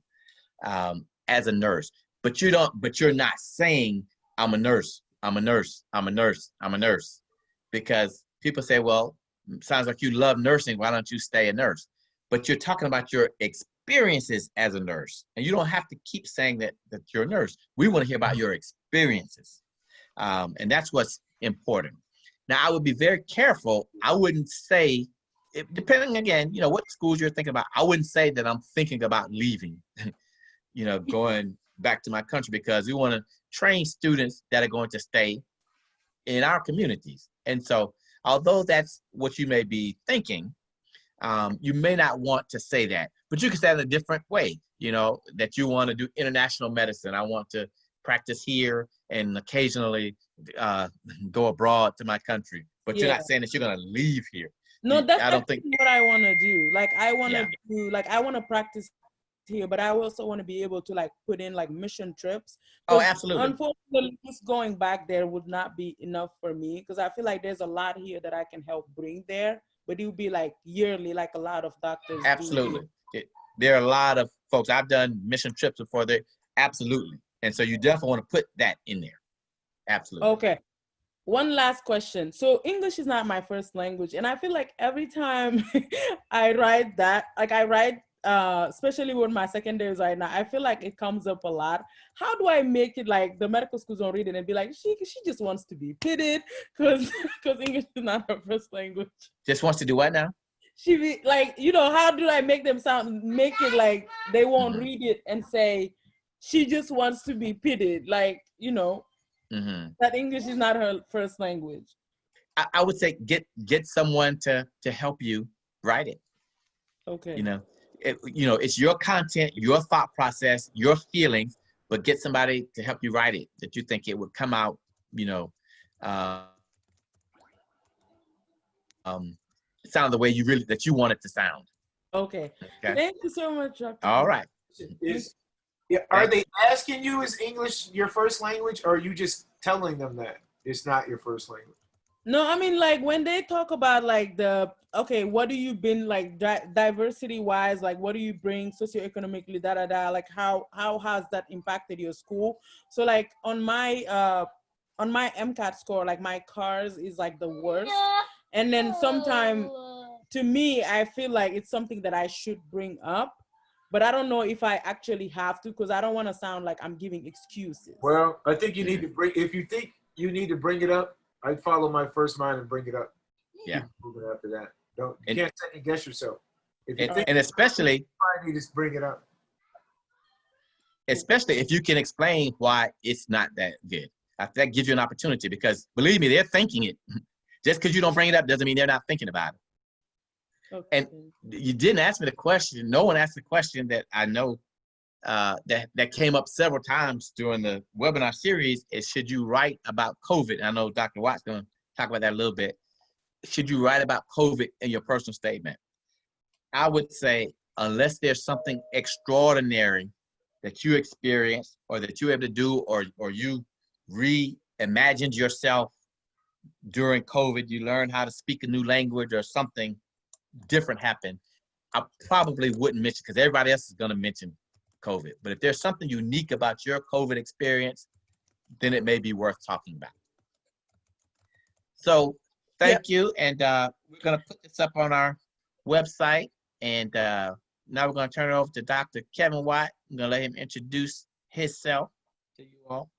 as a nurse. But you're not saying, I'm a nurse, I'm a nurse, I'm a nurse, I'm a nurse. Because people say, well, sounds like you love nursing, why don't you stay a nurse? But you're talking about your experiences as a nurse. And you don't have to keep saying that you're a nurse. We want to hear about your experiences experiences. And that's what's important. Now, I would be very careful. I wouldn't say, depending again, what schools you're thinking about, I wouldn't say that I'm thinking about leaving, going back to my country, because we want to train students that are going to stay in our communities. And so, although that's what you may be thinking, you may not want to say that, but you can say it in a different way, that you want to do international medicine. I want to practice here and occasionally go abroad to my country, but you're not saying that you're going to leave here. No, that's I don't think what I want to do. Like, I want to Yeah. I want to practice here, but I also want to be able to like put in like mission trips. Oh, 'Cause absolutely. Unfortunately, just going back there would not be enough for me, because I feel like there's a lot here that I can help bring there, but it would be like yearly, like a lot of doctors do. Absolutely. There are a lot of folks. I've done mission trips before. Absolutely. And so you definitely want to put that in there. Absolutely. Okay. One last question. So English is not my first language, and I feel like every time I write that, like I write, especially with my secondaries right now, I feel like it comes up a lot. How do I make it like the medical schools don't read it and be like, she just wants to be pitied because English is not her first language. Just wants to do what now? She be like, how do I make it like they won't read it and say she just wants to be pitied, like, that English is not her first language. I would say get someone to help you write it. Okay. It's your content, your thought process, your feelings, but get somebody to help you write it that you think it would come out, sound the way that you want it to sound. Okay. Thank you so much, Dr. All right. Are they asking you, is English your first language, or are you just telling them that it's not your first language? No, I mean, like when they talk about like what do you bring like diversity wise, like what do you bring socioeconomically, like how has that impacted your school? So like on my MCAT score, like my cars is like the worst. And then sometime to me, I feel like it's something that I should bring up, but I don't know if I actually have to, because I don't want to sound like I'm giving excuses. Well, I think you need to if you think you need to bring it up, I'd follow my first mind and bring it up. Yeah. Moving after that. You can't second guess yourself. If you think and especially, you just bring it up. Especially if you can explain why it's not that good. That gives you an opportunity, because believe me, they're thinking it. Just because you don't bring it up doesn't mean they're not thinking about it. Okay. And you didn't ask me the question. No one asked the question that I know that came up several times during the webinar series is, should you write about COVID? I know Dr. Watt's going to talk about that a little bit. Should you write about COVID in your personal statement? I would say, unless there's something extraordinary that you experienced or that you have to do, or you reimagined yourself during COVID, you learned how to speak a new language or something different happened, I probably wouldn't mention, because everybody else is going to mention COVID. But if there's something unique about your COVID experience, then it may be worth talking about. So thank you. And we're going to put this up on our website. And now we're going to turn it over to Dr. Kevin Watt. I'm going to let him introduce himself to you all.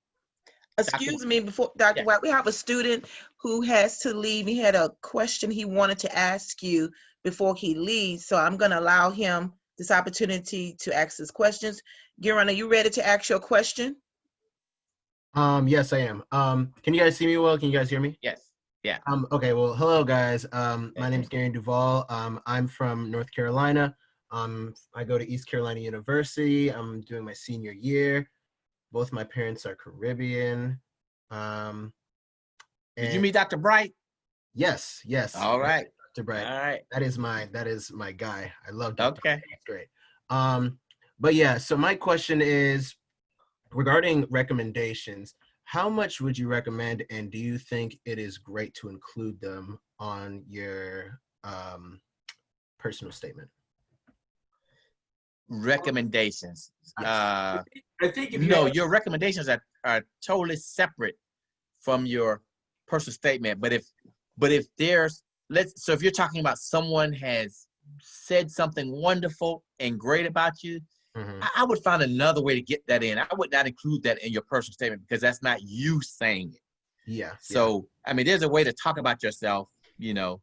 Excuse me, before Dr. Watt, we have a student who has to leave. He had a question he wanted to ask you before he leaves. So I'm going to allow him this opportunity to ask his questions. Giron, are you ready to ask your question? Yes, I am. Can you guys see me well? Can you guys hear me? Yes. Yeah. Okay. Well, hello guys. My name is Gary Duvall. I'm from North Carolina. I go to East Carolina University. I'm doing my senior year. Both my parents are Caribbean. Did you meet Dr. Bright? Yes. All right. Dr. Bright. All right. That is my guy. I love Dr. Okay. Bright. That's great. But yeah, so my question is regarding recommendations. How much would you recommend, and do you think it is great to include them on your personal statement? Recommendations. I think if your recommendations are totally separate from your personal statement. But if there's so if you're talking about someone has said something wonderful and great about you, I would find another way to get that in. I would not include that in your personal statement because that's not you saying it. Yeah. So, I mean, there's a way to talk about yourself, you know,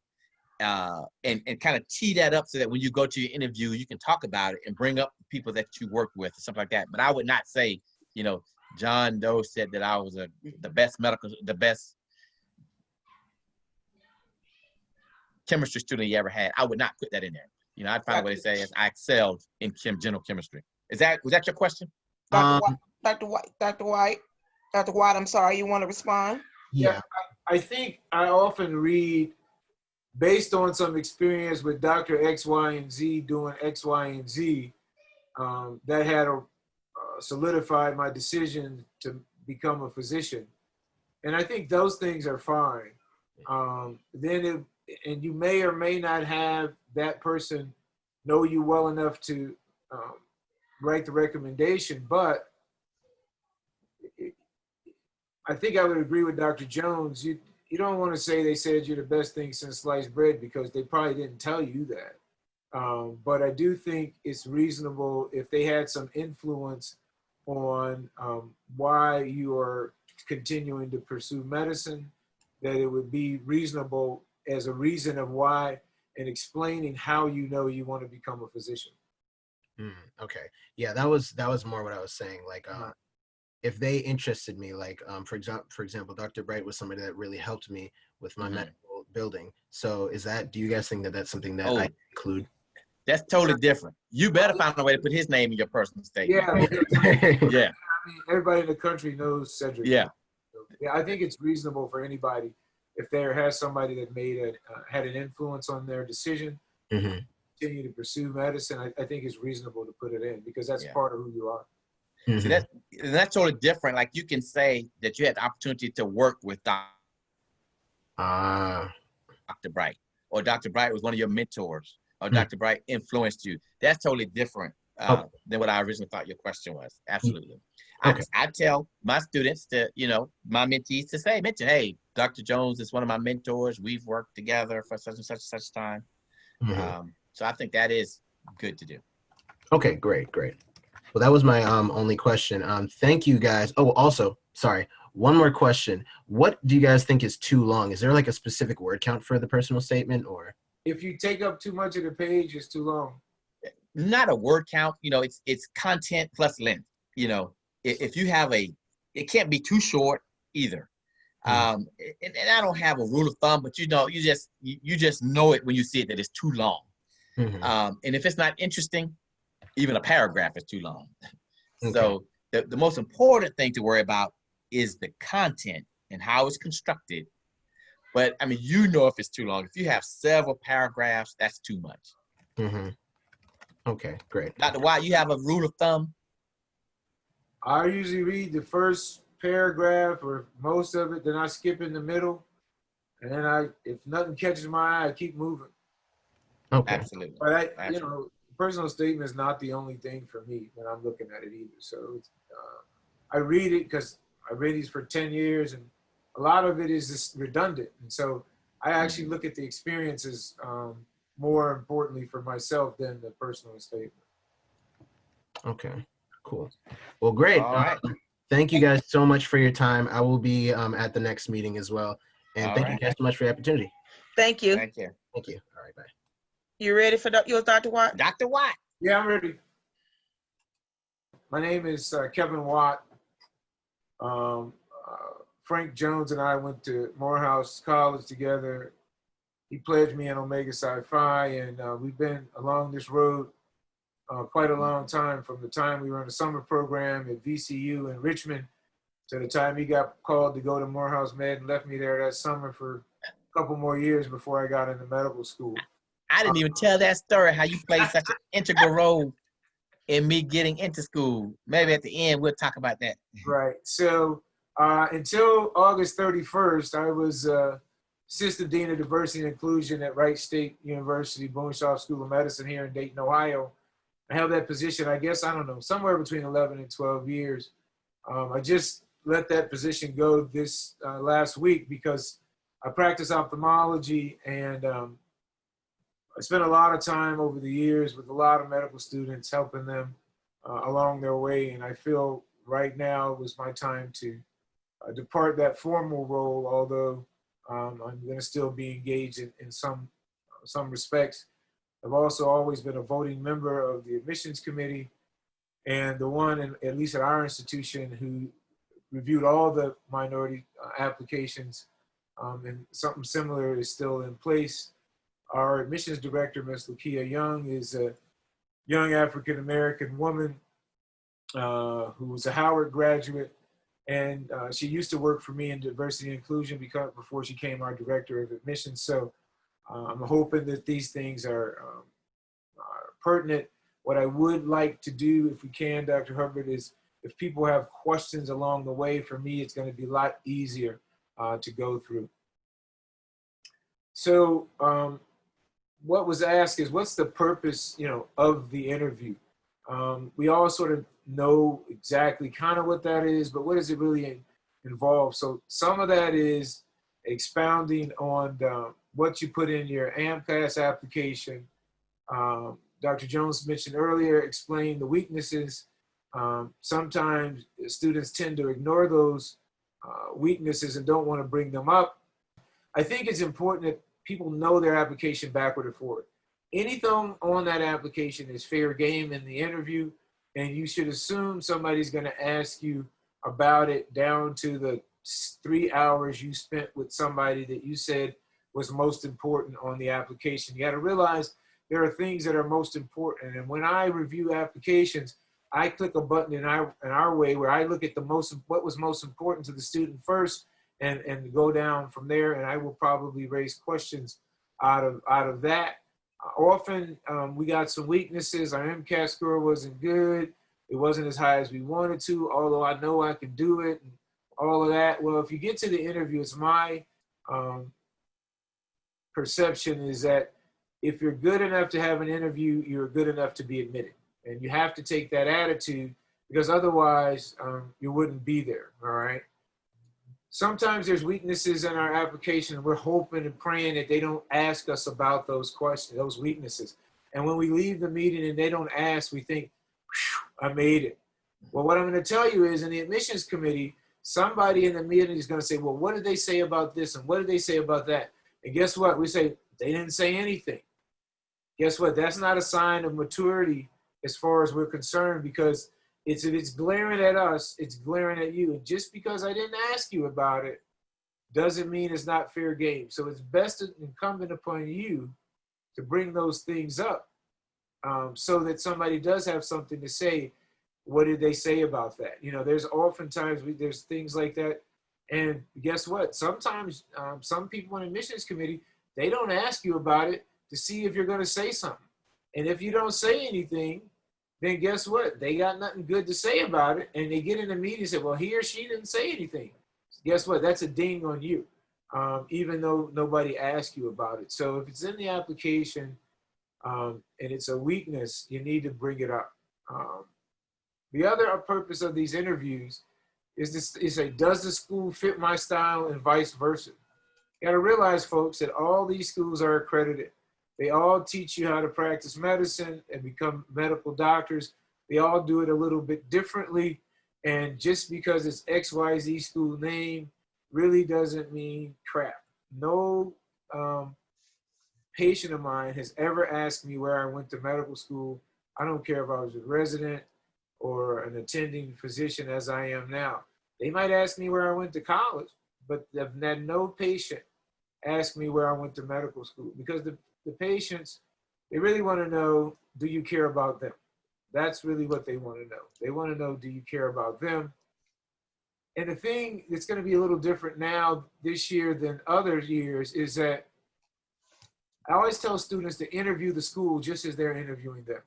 and kind of tee that up so that when you go to your interview, you can talk about it and bring up the people that you work with, or something like that. But I would not say, you know, John Doe said that I was the best chemistry student he ever had. I would not put that in there. You know, I'd find a way to say I excelled in general chemistry. Was that your question? Dr. White, I'm sorry, you want to respond? Yeah, I think I often read based on some experience with Dr. X, Y, and Z doing X, Y, and Z, that had solidified my decision to become a physician. And I think those things are fine. And you may or may not have that person know you well enough to write the recommendation, but I think I would agree with Dr. Jones. You don't want to say they said you're the best thing since sliced bread because they probably didn't tell you that. But I do think it's reasonable if they had some influence on why you are continuing to pursue medicine, that it would be reasonable as a reason of why and explaining how you know you want to become a physician. Okay. Yeah, that was more what I was saying. Like, if they interested me, like, for example, Dr. Bright was somebody that really helped me with my medical building. So do you guys think that that's something that I include? That's totally different. You better find a way to put his name in your personal statement. Yeah. I mean, everybody in the country knows Cedric. Yeah. Yeah, I think it's reasonable for anybody if there has somebody that had an influence on their decision, continue to pursue medicine. I think it's reasonable to put it in because that's part of who you are. See, that's totally different. Like you can say that you had the opportunity to work with Dr. Bright, or Dr. Bright was one of your mentors, or Dr. Bright influenced you. That's totally different than what I originally thought your question was. Absolutely. I tell my students to, you know, my mentees to mention, hey, Dr. Jones is one of my mentors. We've worked together for such and such time. So I think that is good to do. Okay, great. Well, that was my only question. Thank you guys. Oh, also, sorry, one more question. What do you guys think is too long? Is there like a specific word count for the personal statement, or? If you take up too much of the page, it's too long. Not a word count, you know, it's content plus length. You know, if you have it can't be too short either. And I don't have a rule of thumb, but you know, you just know it when you see it that it's too long. And if it's not interesting, even a paragraph is too long. So the most important thing to worry about is the content and how it's constructed. But I mean, you know, if it's too long, if you have several paragraphs, that's too much. Okay, great. Dr. White, you have a rule of thumb? I usually read the first paragraph or most of it, then I skip in the middle. And then if nothing catches my eye, I keep moving. Okay. Absolutely. But you know, personal statement is not the only thing for me when I'm looking at it either. So I read it because I read these for 10 years and a lot of it is just redundant. And so I actually look at the experiences more importantly for myself than the personal statement. Okay, cool. Well, great. All right. Thank you guys so much for your time. I will be at the next meeting as well. And thank you guys so much for the opportunity. Thank you. Thank you. Thank you. All right, bye. You ready for yours, Dr. Watt? Dr. Watt. Yeah, I'm ready. My name is Kevin Watt. Frank Jones and I went to Morehouse College together. He pledged me in Omega Psi Phi, and we've been along this road quite a long time, from the time we were in the summer program at VCU in Richmond to the time he got called to go to Morehouse Med and left me there that summer for a couple more years before I got into medical school. I didn't even tell that story, how you played such an integral role in me getting into school. Maybe at the end, we'll talk about that. Right. So until August 31st, I was Assistant Dean of Diversity and Inclusion at Wright State University, Boonshoff School of Medicine here in Dayton, Ohio. I held that position, I guess, I don't know, somewhere between 11 and 12 years. I just let that position go this last week because I practice ophthalmology, and I spent a lot of time over the years with a lot of medical students, helping them along their way. And I feel right now was my time to depart that formal role, although I'm going to still be engaged in some respects. I've also always been a voting member of the admissions committee, and the one, at least at our institution, who reviewed all the minority applications, and something similar is still in place. Our admissions director, Ms. Lakia Young, is a young African-American woman who was a Howard graduate, and she used to work for me in diversity and inclusion before she became our director of admissions. So I'm hoping that these things are pertinent. What I would like to do, if we can, Dr. Hubbard, is if people have questions along the way, for me, it's going to be a lot easier to go through. So what was asked is, what's the purpose, of the interview? We all sort of know exactly kind of what that is, but what does it really involve? So some of that is expounding on what you put in your AMCAS application. Dr. Jones mentioned earlier, explain the weaknesses. Sometimes students tend to ignore those weaknesses and don't want to bring them up. I think it's important that people know their application backward and forward. Anything on that application is fair game in the interview, and you should assume somebody's going to ask you about it down to the 3 hours you spent with somebody that you said was most important on the application. You got to realize there are things that are most important. And when I review applications, I click a button in our way where I look at what was most important to the student first, and go down from there. And I will probably raise questions out of that. Often we got some weaknesses. Our MCAT score wasn't good. It wasn't as high as we wanted to, although I know I can do it, and all of that. Well, if you get to the interview, it's my perception is that if you're good enough to have an interview, you're good enough to be admitted. And you have to take that attitude, because otherwise you wouldn't be there, all right? Sometimes there's weaknesses in our application, and we're hoping and praying that they don't ask us about those questions, those weaknesses. And when we leave the meeting and they don't ask, we think, I made it. Well, what I'm going to tell you is, in the admissions committee, somebody in the meeting is going to say, well, what did they say about this? And what did they say about that? And guess what? We say, they didn't say anything. Guess what? That's not a sign of maturity as far as we're concerned, because if it's glaring at us, it's glaring at you. And just because I didn't ask you about it doesn't mean it's not fair game. So it's best incumbent upon you to bring those things up so that somebody does have something to say. What did they say about that? There's oftentimes there's things like that. And guess what? Sometimes some people in admissions committee, they don't ask you about it to see if you're going to say something. And if you don't say anything, then guess what? They got nothing good to say about it. And they get in a meeting and say, well, he or she didn't say anything. Guess what? That's a ding on you, even though nobody asked you about it. So if it's in the application and it's a weakness, you need to bring it up. The other purpose of these interviews is say, does the school fit my style, and vice versa? You gotta realize, folks, that all these schools are accredited. They all teach you how to practice medicine and become medical doctors. They all do it a little bit differently. And just because it's XYZ school name really doesn't mean crap. No patient of mine has ever asked me where I went to medical school. I don't care if I was a resident or an attending physician as I am now. They might ask me where I went to college, but they've had no patient ask me where I went to medical school, because the patients, they really want to know, do you care about them? That's really what they want to know. They want to know, do you care about them? And the thing that's going to be a little different now this year than other years is that I always tell students to interview the school just as they're interviewing them.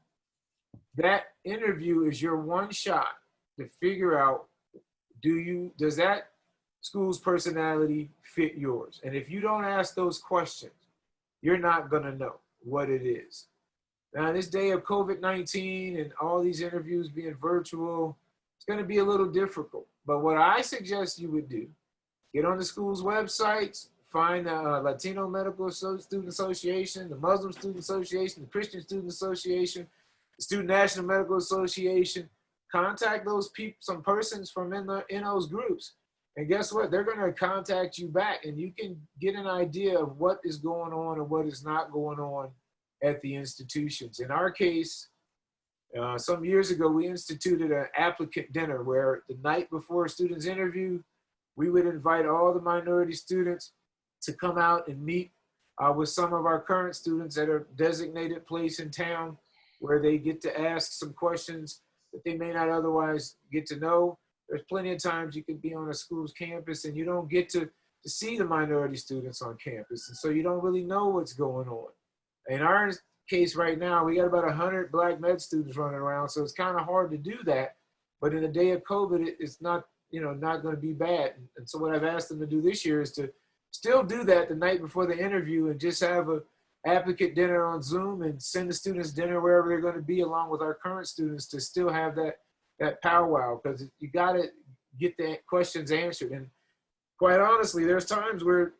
That interview is your one shot to figure out, does that school's personality fit yours? And if you don't ask those questions, you're not gonna know what it is. Now, this day of COVID-19 and all these interviews being virtual, it's gonna be a little difficult. But what I suggest you would do, get on the school's websites, find the Latino Medical Student Association, the Muslim Student Association, the Christian Student Association, the Student National Medical Association. Contact those people, some persons from in those groups. And guess what? They're going to contact you back, and you can get an idea of what is going on and what is not going on at the institutions. In our case, some years ago, we instituted an applicant dinner where the night before a student's interview, we would invite all the minority students to come out and meet with some of our current students at a designated place in town where they get to ask some questions that they may not otherwise get to know. There's plenty of times you can be on a school's campus and you don't get to see the minority students on campus. And so you don't really know what's going on. In our case right now, we got about 100 Black med students running around, so it's kind of hard to do that. But in the day of COVID, it's not, not going to be bad. And so what I've asked them to do this year is to still do that the night before the interview and just have a applicant dinner on Zoom and send the students dinner wherever they're going to be along with our current students to still have that powwow, because you got to get the questions answered. And quite honestly, there's times where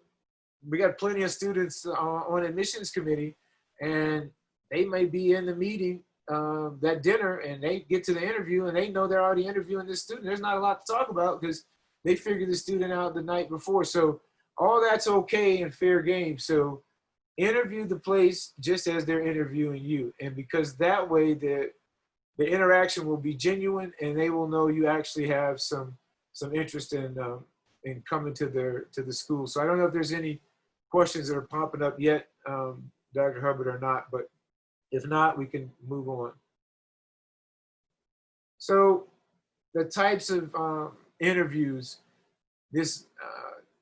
we got plenty of students on admissions committee and they may be in the meeting, that dinner, and they get to the interview and they know they're already interviewing this student. There's not a lot to talk about because they figured the student out the night before. So all that's okay and fair game. So interview the place just as they're interviewing you. And because that way the interaction will be genuine and they will know you actually have some interest in coming to the school. So I don't know if there's any questions that are popping up yet, Dr. Hubbard, or not, but if not, we can move on. So the types of interviews, this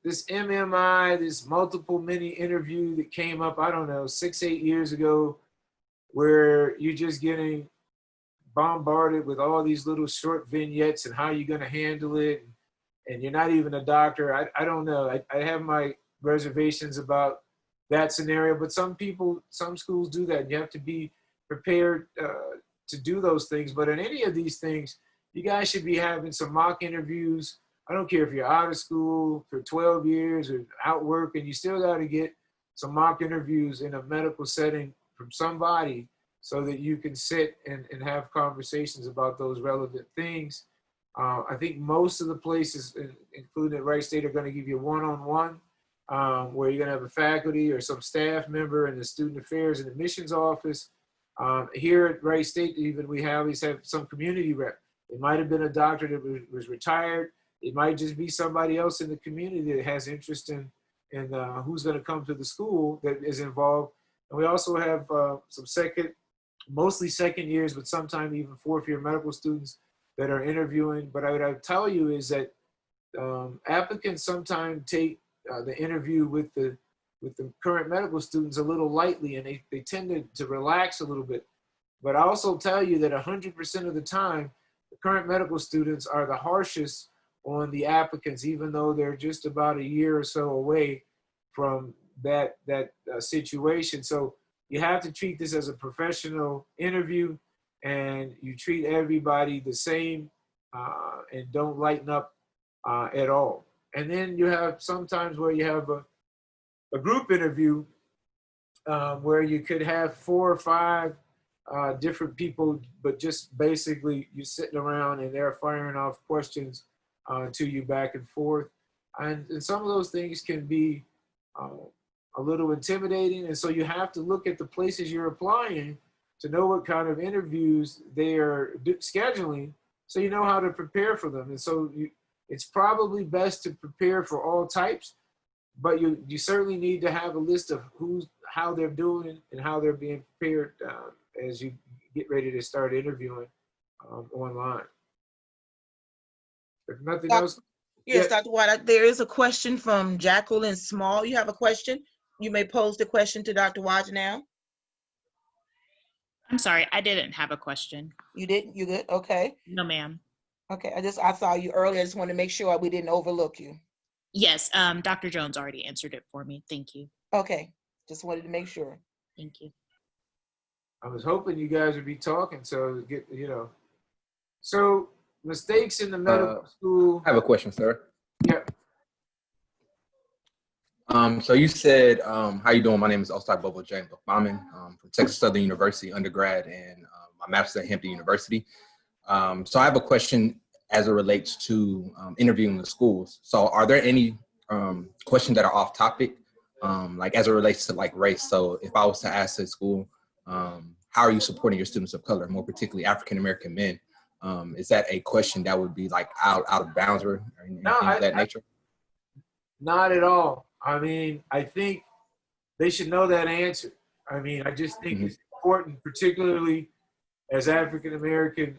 MMI, this multiple mini interview that came up, I don't know, 6-8 years ago, where you're just getting bombarded with all these little short vignettes and how you're going to handle it. And you're not even a doctor. I don't know. I have my reservations about that scenario, but some schools do that. You have to be prepared to do those things. But in any of these things, you guys should be having some mock interviews. I don't care if you're out of school for 12 years or out working, you still got to get some mock interviews in a medical setting from somebody so that you can sit and have conversations about those relevant things. I think most of the places, including at Wright State, are going to give you one-on-one, where you're going to have a faculty or some staff member in the student affairs and admissions office. Here at Wright State, even we always have some community rep. It might have been a doctor that was retired. It might just be somebody else in the community that has interest in who's going to come to the school that is involved. And we also have some mostly second years, but sometimes even fourth year medical students that are interviewing. But what I would tell you is that applicants sometimes take the interview with the current medical students a little lightly, and they tend to relax a little bit. But I also tell you that 100% of the time, the current medical students are the harshest on the applicants, even though they're just about a year or so away from that situation. So you have to treat this as a professional interview, and you treat everybody the same and don't lighten up at all. And then you have sometimes where you have a group interview where you could have 4 or 5 different people, but just basically you're sitting around and they're firing off questions to you back and forth. And some of those things can be a little intimidating. And so you have to look at the places you're applying to know what kind of interviews they are scheduling so you know how to prepare for them. And so it's probably best to prepare for all types, but you certainly need to have a list of how they're doing and how they're being prepared as you get ready to start interviewing online. If nothing else. Yes, Dr. White, there is a question from Jacqueline Small. You have a question? You may pose the question to Dr. White now. I'm sorry, I didn't have a question. You didn't? You good? Okay. No, ma'am. Okay, I saw you earlier. I just wanted to make sure we didn't overlook you. Yes, Dr. Jones already answered it for me. Thank you. Okay, just wanted to make sure. Thank you. I was hoping you guys would be talking, so So mistakes in the medical school. I have a question, sir. Yeah. So you said, how you doing? My name is Ostai Bobo James Bauman from Texas Southern University, undergrad and my master's at Hampton University. So I have a question as it relates to interviewing the schools. So are there any questions that are off topic, like as it relates to like race? So if I was to ask a school, how are you supporting your students of color, more particularly African-American men? Is that a question that would be like out of bounds or anything of that nature? Not at all. I mean, I think they should know that answer. I mean, I just think it's important, particularly as African-American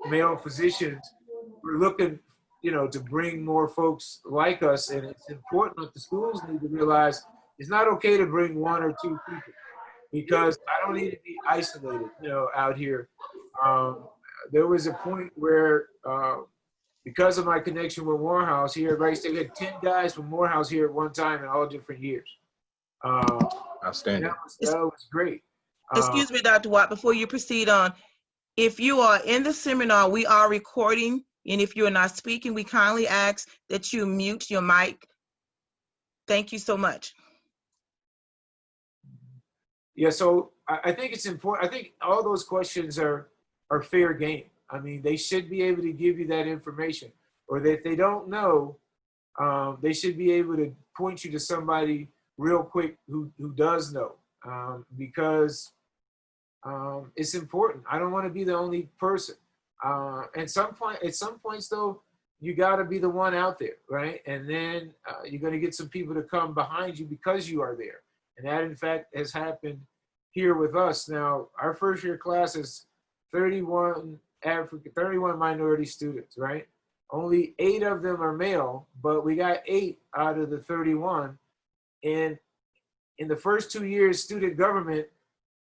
male physicians, we're looking, to bring more folks like us. And it's important that the schools need to realize it's not okay to bring one or two people, because I don't need to be isolated, out here. There was a point where, because of my connection with Morehouse here at Wright State, we had 10 guys from Morehouse here at one time in all different years. Outstanding. That was great. Excuse me, Dr. Watt, before you proceed on, if you are in the seminar, we are recording, and if you are not speaking, we kindly ask that you mute your mic. Thank you so much. Yeah, so I think it's important. I think all those questions are fair game. I mean, they should be able to give you that information, or that if they don't know, they should be able to point you to somebody real quick who does know, because it's important. I don't want to be the only person. At some points though, you got to be the one out there, right? And then you're going to get some people to come behind you because you are there. And that, in fact, has happened here with us. Now, our first year class is 31 minority students, right? Only 8 of them are male, but we got 8 out of the 31. And in the first 2 years, student government,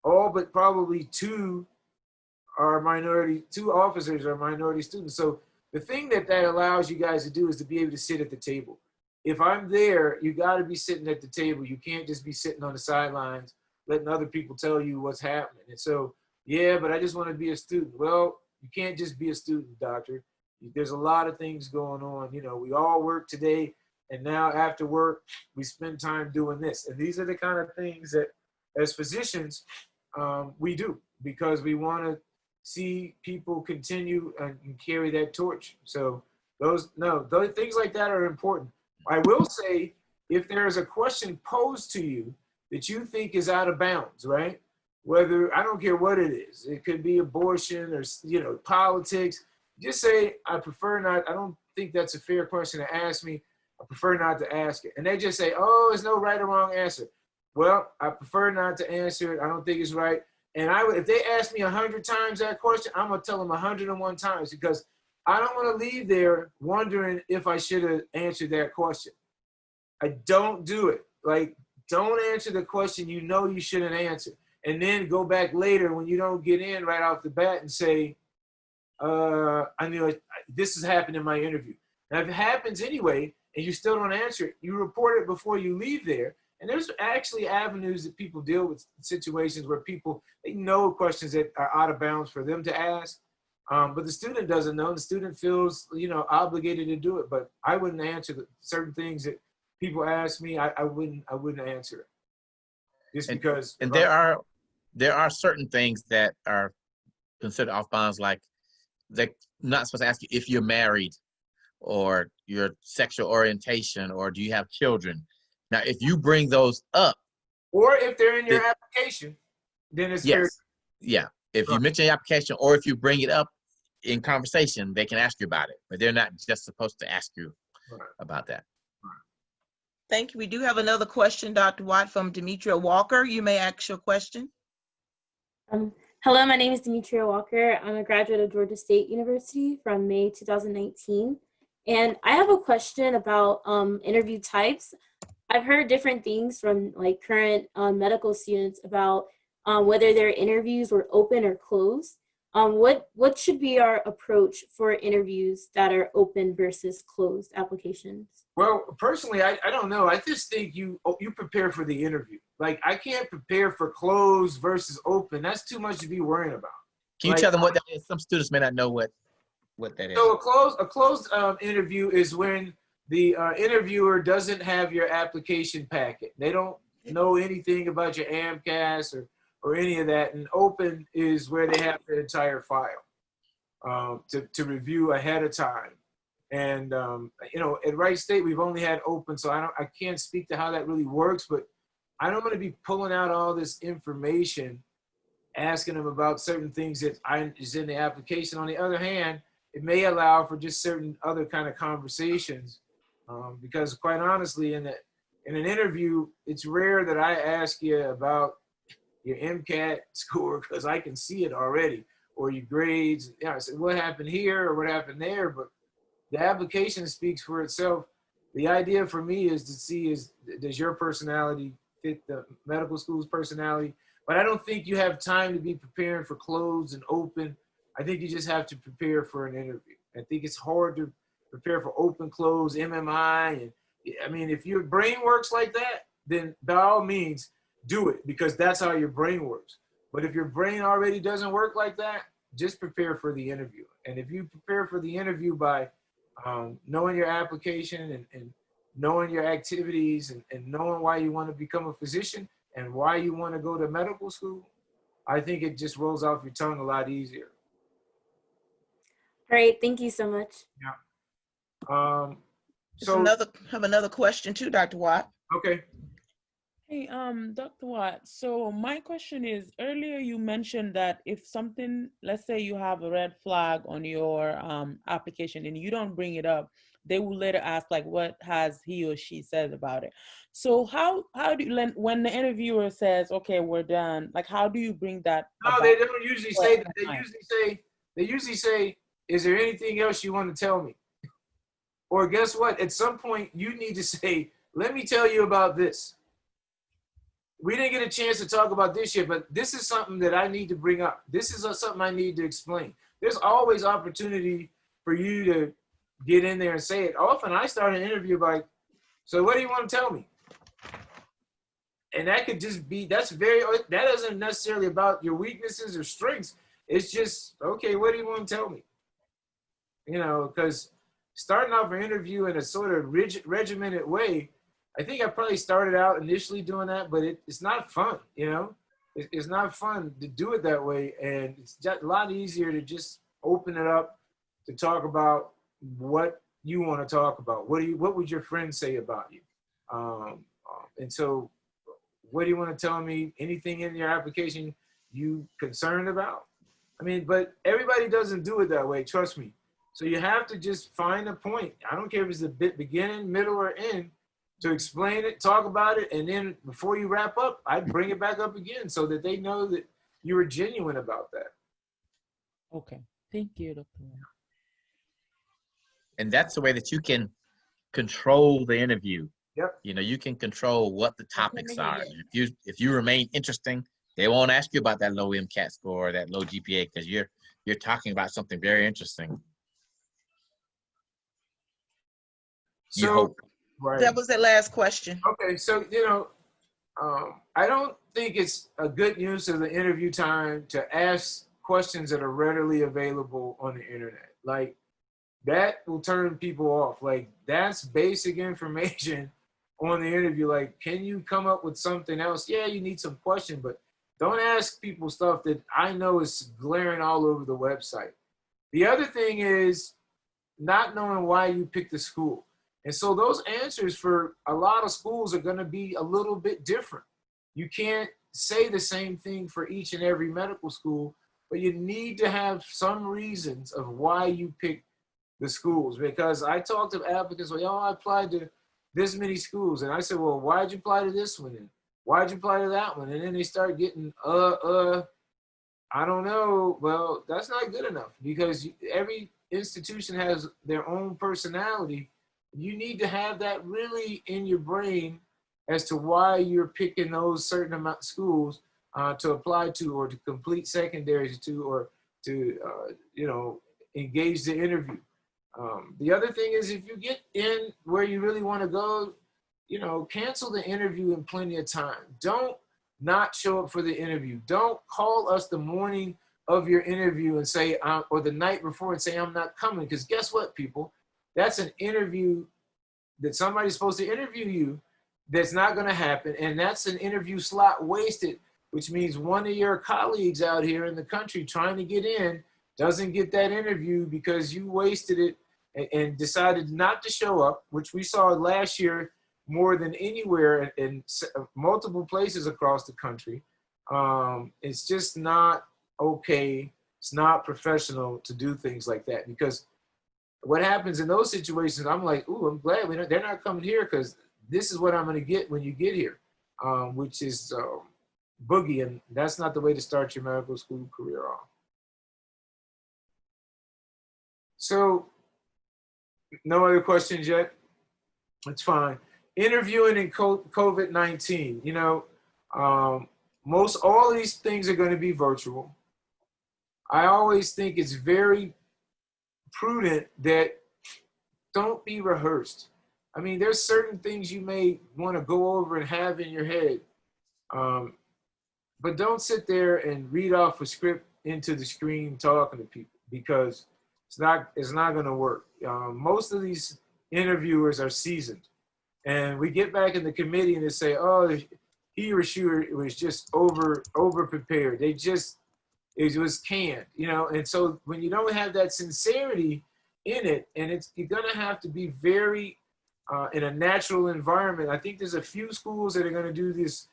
all but probably 2 officers are minority students. So the thing that allows you guys to do is to be able to sit at the table. If I'm there, you got to be sitting at the table. You can't just be sitting on the sidelines, letting other people tell you what's happening. And so, yeah, but I just want to be a student. Well, you can't just be a student, doctor. There's a lot of things going on. We all work today, and now after work, we spend time doing this. And these are the kind of things that, as physicians, we do, because we want to see people continue and carry that torch. So those things like that are important. I will say, if there is a question posed to you that you think is out of bounds, right? Whether, I don't care what it is, it could be abortion or, politics, just say, I prefer not, I don't think that's a fair question to ask me. I prefer not to ask it. And they just say, oh, there's no right or wrong answer. Well, I prefer not to answer it. I don't think it's right. And if they ask me 100 times that question, I'm going to tell them 101 times, because I don't want to leave there wondering if I should have answered that question. I don't do it. Like, don't answer the question you know you shouldn't answer. And then go back later when you don't get in right off the bat and say, I knew this has happened in my interview. Now, if it happens anyway, and you still don't answer it, you report it before you leave there. And there's actually avenues that people deal with, situations where they know questions that are out of bounds for them to ask. But the student doesn't know, and the student feels, obligated to do it. But I wouldn't answer certain things that people ask me. I wouldn't answer it, just because. And there are certain things that are considered off bounds, like they're not supposed to ask you if you're married, or your sexual orientation, or do you have children. Now, if you bring those up, or if they're in your application, then it's fair. Yeah. If you mention the application, or if you bring it up in conversation, they can ask you about it, but they're not just supposed to ask you about that. Thank you. We do have another question, Dr. Watt, from Demetria Walker. You may ask your question. Hello, my name is Demetria Walker. I'm a graduate of Georgia State University from May 2019. And I have a question about interview types. I've heard different things from current medical students about whether their interviews were open or closed. What should be our approach for interviews that are open versus closed applications? Well, personally, I don't know. I just think you prepare for the interview. Like, I can't prepare for closed versus open. That's too much to be worrying about. Can you tell them what that is? Some students may not know what that is. So a closed interview is when the interviewer doesn't have your application packet. They don't know anything about your AMCAS or any of that. And open is where they have the entire file to review ahead of time. And you know, at Wright State, we've only had open, so I can't speak to how that really works, but I don't want to be pulling out all this information, asking them about certain things that is in the application. On the other hand, it may allow for just certain other kind of conversations, because quite honestly, in an interview, it's rare that I ask you about your MCAT score because I can see it already, or your grades. Yeah, I said, what happened here or what happened there? But the application speaks for itself. The idea for me is to see does your personality fit the medical school's personality? But I don't think you have time to be preparing for closed and open. I think you just have to prepare for an interview. I think it's hard to prepare for open, closed, MMI. And I mean, if your brain works like that, then by all means do it, because that's how your brain works. But if your brain already doesn't work like that, just prepare for the interview. And if you prepare for the interview by knowing your application and knowing your activities and knowing why you want to become a physician and why you want to go to medical school, I think it just rolls off your tongue a lot easier. Great, thank you so much. Yeah. So have another question too, Dr. Watt. Okay. Hey, Dr. Watt, so my question is, earlier you mentioned that if something, let's say you have a red flag on your application and you don't bring it up, they will later ask, like, what has he or she said about it? So how do you, when the interviewer says, okay, we're done, like, how do you bring that? No, they don't usually say that. They usually say, is there anything else you want to tell me? Or guess what? At some point, you need to say, let me tell you about this. We didn't get a chance to talk about this yet, but this is something that I need to bring up. This is something I need to explain. There's always opportunity for you to get in there and say it. Often I start an interview by, so what do you want to tell me? And that could just be, that isn't necessarily about your weaknesses or strengths. It's just, okay, what do you want to tell me? You know, because starting off an interview in a sort of regimented way, I think I probably started out initially doing that, but it's not fun, you know? It's not fun to do it that way. And it's just a lot easier to just open it up to talk about what you want to talk about. What would your friends say about you? And so what do you want to tell me? Anything in your application you concerned about? I mean, but everybody doesn't do it that way, trust me. So you have to just find a point. I don't care if it's a bit beginning, middle, or end, to explain it, talk about it, and then before you wrap up, I'd bring it back up again so that they know that you were genuine about that. Okay, thank you, Dr. And that's the way that you can control the interview. Yep. You know, you can control what the topics are. If you remain interesting, they won't ask you about that low MCAT score or that low GPA, because you're talking about something very interesting. You hope. Right. That was the last question. Okay, so, you know, I don't think it's a good use of the interview time to ask questions that are readily available on the internet. Like, that will turn people off. Like, that's basic information on the interview. Like, can you come up with something else? Yeah, you need some question, but don't ask people stuff that I know is glaring all over the website. The other thing is not knowing why you picked the school. And so those answers for a lot of schools are going to be a little bit different. You can't say the same thing for each and every medical school, but you need to have some reasons of why you picked the schools. Because I talked to applicants, like, oh, I applied to this many schools. And I said, well, why'd you apply to this one? And why'd you apply to that one? And then they start getting, I don't know. Well, that's not good enough, because every institution has their own personality. You need to have that really in your brain as to why you're picking those certain amount of schools to apply to, or to complete secondaries to, or to, you know, engage the interview. The other thing is, if you get in where you really want to go, you know, cancel the interview in plenty of time. Don't not show up for the interview. Don't call us the morning of your interview and say, or the night before and say, I'm not coming. Because guess what, people? That's an interview that somebody's supposed to interview you that's not going to happen. And that's an interview slot wasted which means one of your colleagues out here in the country trying to get in doesn't get that interview because you wasted it and decided not to show up, which we saw last year more than anywhere in multiple places across the country. It's just not okay. It's not professional to do things like that, because what happens in those situations, I'm like, ooh, I'm glad they're not coming here, because this is what I'm going to get when you get here, which is boogie, and that's not the way to start your medical school career off. So, no other questions yet? It's fine. Interviewing in COVID-19, you know, most all of these things are going to be virtual. I always think it's very prudent that don't be rehearsed. I mean, there's certain things you may want to go over and have in your head, but don't sit there and read off a script into the screen talking to people, because it's not going to work. Most of these interviewers are seasoned, and we get back in the committee and they say, oh, he or she was just over prepared. It was canned, you know. And so when you don't have that sincerity in it, and you're gonna have to be very in a natural environment. I think there's a few schools that are gonna do this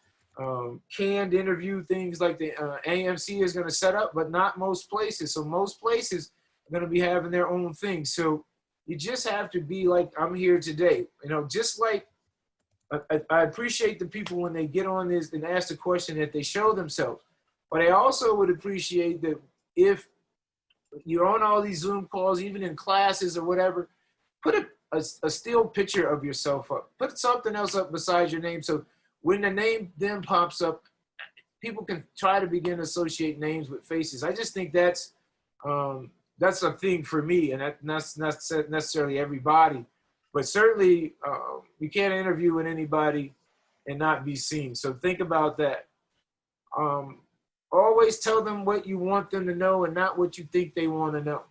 canned interview things like the AMC is gonna set up, but not most places. So most places are gonna be having their own thing. So you just have to be like, I'm here today, you know, just like I appreciate the people when they get on this and ask the question that they show themselves. But I also would appreciate that if you're on all these Zoom calls, even in classes or whatever, put a still picture of yourself up. Put something else up besides your name, so when the name then pops up, people can try to begin to associate names with faces. I just think that's a thing for me, and that's not necessarily everybody. But certainly, you can't interview with anybody and not be seen. So think about that. Always tell them what you want them to know and not what you think they want to know.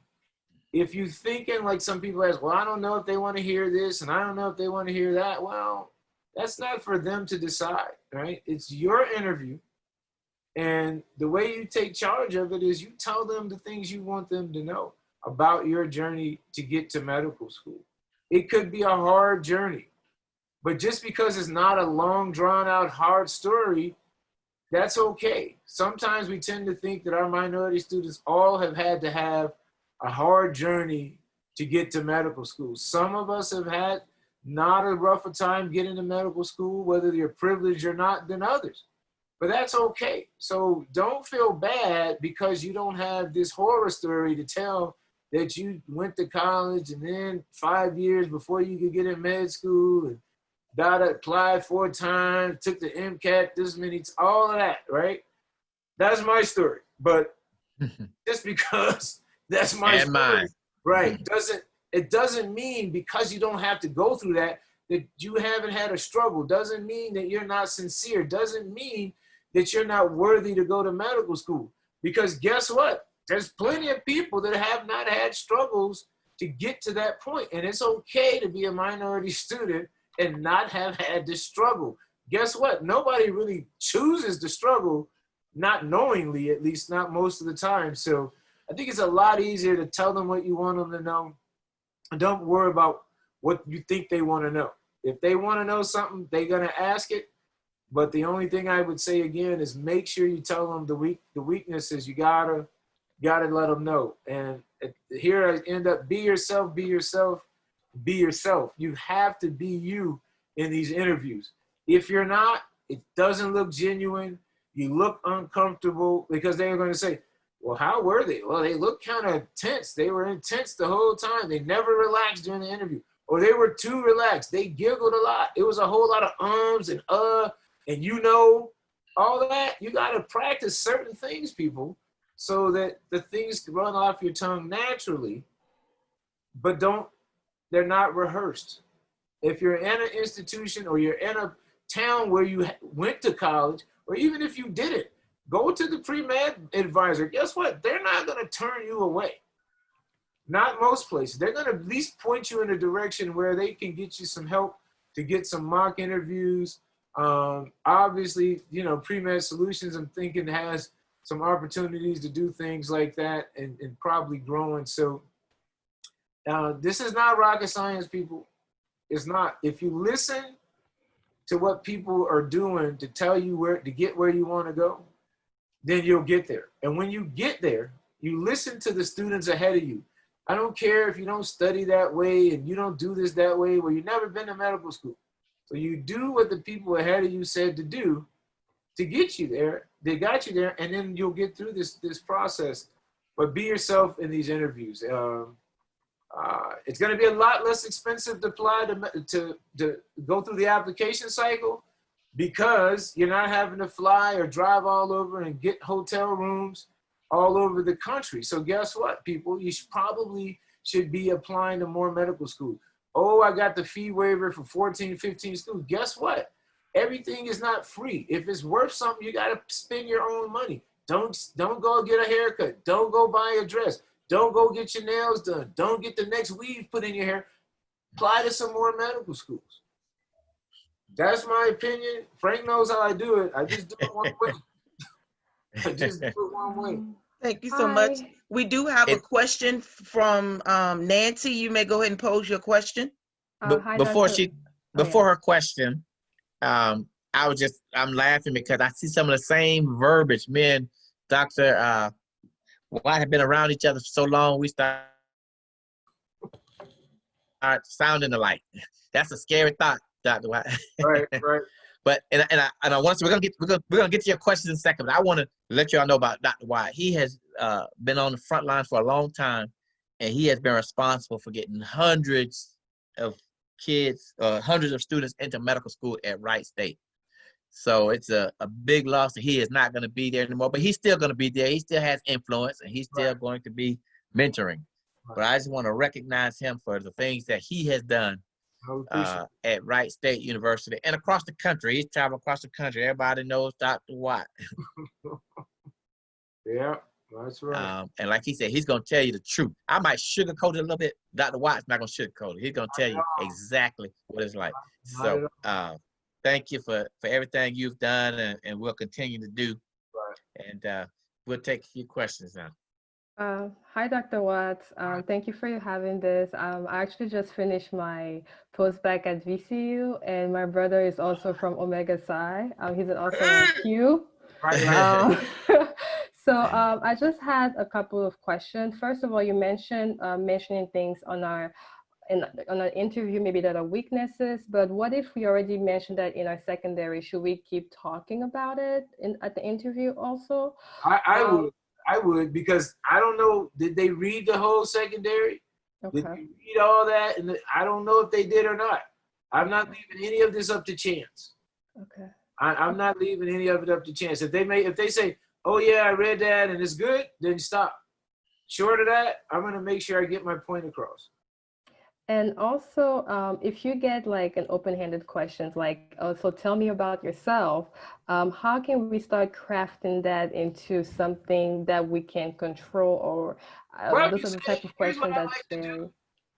If you're thinking, like some people ask, well, I don't know if they want to hear this and I don't know if they want to hear that. Well, that's not for them to decide, right? It's your interview. And the way you take charge of it is you tell them the things you want them to know about your journey to get to medical school. It could be a hard journey, but just because it's not a long, drawn out, hard story, that's okay. Sometimes we tend to think that our minority students all have had to have a hard journey to get to medical school. Some of us have had not a rougher time getting to medical school, whether you're privileged or not, than others. But that's okay. So don't feel bad because you don't have this horror story to tell that you went to college and then 5 years before you could get in med school and applied 4 times, took the MCAT this many, all of that, right? That's my story. But just because that's my story, mine. Right, it doesn't mean because you don't have to go through that you haven't had a struggle. Doesn't mean that you're not sincere. Doesn't mean that you're not worthy to go to medical school. Because guess what? There's plenty of people that have not had struggles to get to that point. And it's okay to be a minority student and not have had this struggle. Guess what? Nobody really chooses to struggle, not knowingly, at least not most of the time. So I think it's a lot easier to tell them what you want them to know. And don't worry about what you think they want to know. If they want to know something, they're going to ask it. But the only thing I would say again is make sure you tell them the weaknesses. You gotta let them know. And here I end up, be yourself, be yourself, be yourself. You have to be you in these interviews. If you're not, it doesn't look genuine. You look uncomfortable because they're going to say, well, how were they? Well, they look kind of tense. They were intense the whole time. They never relaxed during the interview. Or they were too relaxed. They giggled a lot. It was a whole lot of ums and you know, all that. You got to practice certain things, people, so that the things run off your tongue naturally, but they're not rehearsed. If you're in an institution or you're in a town where you went to college, or even if you didn't, go to the pre-med advisor. Guess what? They're not going to turn you away. Not most places. They're going to at least point you in a direction where they can get you some help to get some mock interviews Obviously, you know, Pre-Med Solutions, I'm thinking has some opportunities to do things like that and probably growing. So this is not rocket science, people. It's not. If you listen to what people are doing to tell you where to get where you want to go, then you'll get there. And when you get there, you listen to the students ahead of you. I don't care if you don't study that way and you don't do this that way. Well, you've never been to medical school. So you do what the people ahead of you said to do to get you there. They got you there, and then you'll get through this process. But be yourself in these interviews. It's going to be a lot less expensive to apply to go through the application cycle, because you're not having to fly or drive all over and get hotel rooms all over the country. So guess what, people? You probably should be applying to more medical schools. Oh, I got the fee waiver for 14, 15 schools. Guess what? Everything is not free. If it's worth something, you got to spend your own money. Don't go get a haircut. Don't go buy a dress. Don't go get your nails done. Don't get the next weave put in your hair. Apply to some more medical schools. That's my opinion. Frank knows how I do it. I just do it one way. I just do it one way. Thank you so much. We do have a question from Nancy. You may go ahead and pose your question. Hi, before her question, I'm laughing because I see some of the same verbiage. Me and Dr. White have been around each other for so long, we start sounding alike. That's a scary thought, Dr. White. Right. But and I want to, we're gonna get to your questions in a second, but I want to let y'all know about Dr. White. He has been on the front lines for a long time, and he has been responsible for getting hundreds of kids, hundreds of students into medical school at Wright State. So it's a big loss that he is not going to be there anymore, but he's still going to be there. He still has influence, and he's still going to be mentoring. But I just want to recognize him for the things that he has done at Wright State University and across the country. He's traveled across the country. Everybody knows Dr. Watt. Yeah, that's right. And like he said, he's going to tell you the truth. I might sugarcoat it a little bit. Dr. Watt's not going to sugarcoat it. He's going to tell you exactly what it's like. So thank you for everything you've done and will continue to do. Right. And we'll take a few questions now. Hi, Dr. Watts. Thank you for having this. I actually just finished my postbac at VCU, and my brother is also from Omega Psi. He's also a Q. So I just had a couple of questions. First of all, you mentioned mentioning things on our interview, maybe that are weaknesses, but what if we already mentioned that in our secondary? Should we keep talking about it at the interview also? I would, because I don't know, did they read the whole secondary? Okay. Did they read all that? And I don't know if they did or not. I'm not leaving any of this up to chance. Okay. I'm not leaving any of it up to chance. If they say, oh yeah, I read that and it's good, then stop. Short of that, I'm gonna make sure I get my point across. And also, if you get like an open-handed questions, like, oh, so tell me about yourself, how can we start crafting that into something that we can control, or those are the type of questions that's very...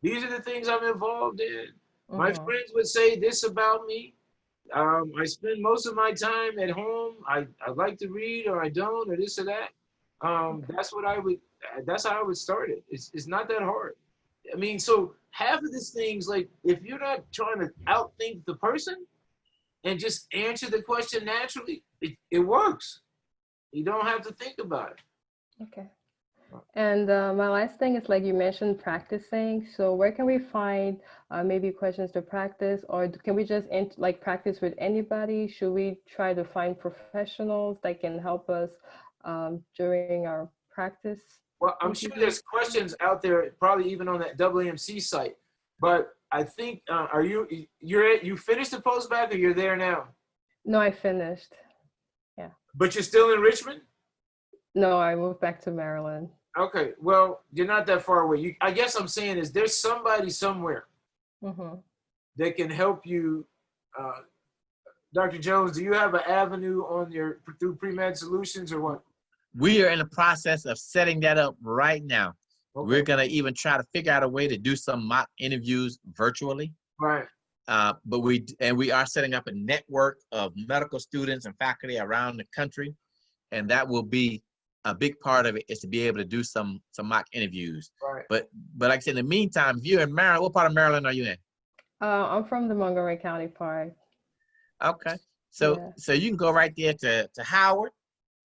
These are the things I'm involved in. My friends would say this about me. I spend most of my time at home. I like to read, or I don't, or this or that. That's how I would start it. It's not that hard. I mean, so half of these things, like if you're not trying to outthink the person and just answer the question naturally, it works. You don't have to think about it. Okay. And my last thing is, like you mentioned, practicing. So where can we find maybe questions to practice, or can we just like practice with anybody? Should we try to find professionals that can help us during our practice? Well, I'm sure there's questions out there, probably even on that AAMC site. But I think, you finished the postbac, or you're there now? No, I finished. Yeah. But you're still in Richmond? No, I moved back to Maryland. Okay, well, you're not that far away. I guess I'm saying is there's somebody somewhere that can help you. Dr. Jones, do you have an avenue on through Pre-Med Solutions or what? We are in the process of setting that up right now. Okay. We're going to even try to figure out a way to do some mock interviews virtually. Right. but we are setting up a network of medical students and faculty around the country, and that will be a big part of it, is to be able to do some mock interviews. Right. But like I said, in the meantime, if you're in Maryland, what part of Maryland are you in? I'm from the Montgomery County part. Okay, so Yeah. so you can go right there to Howard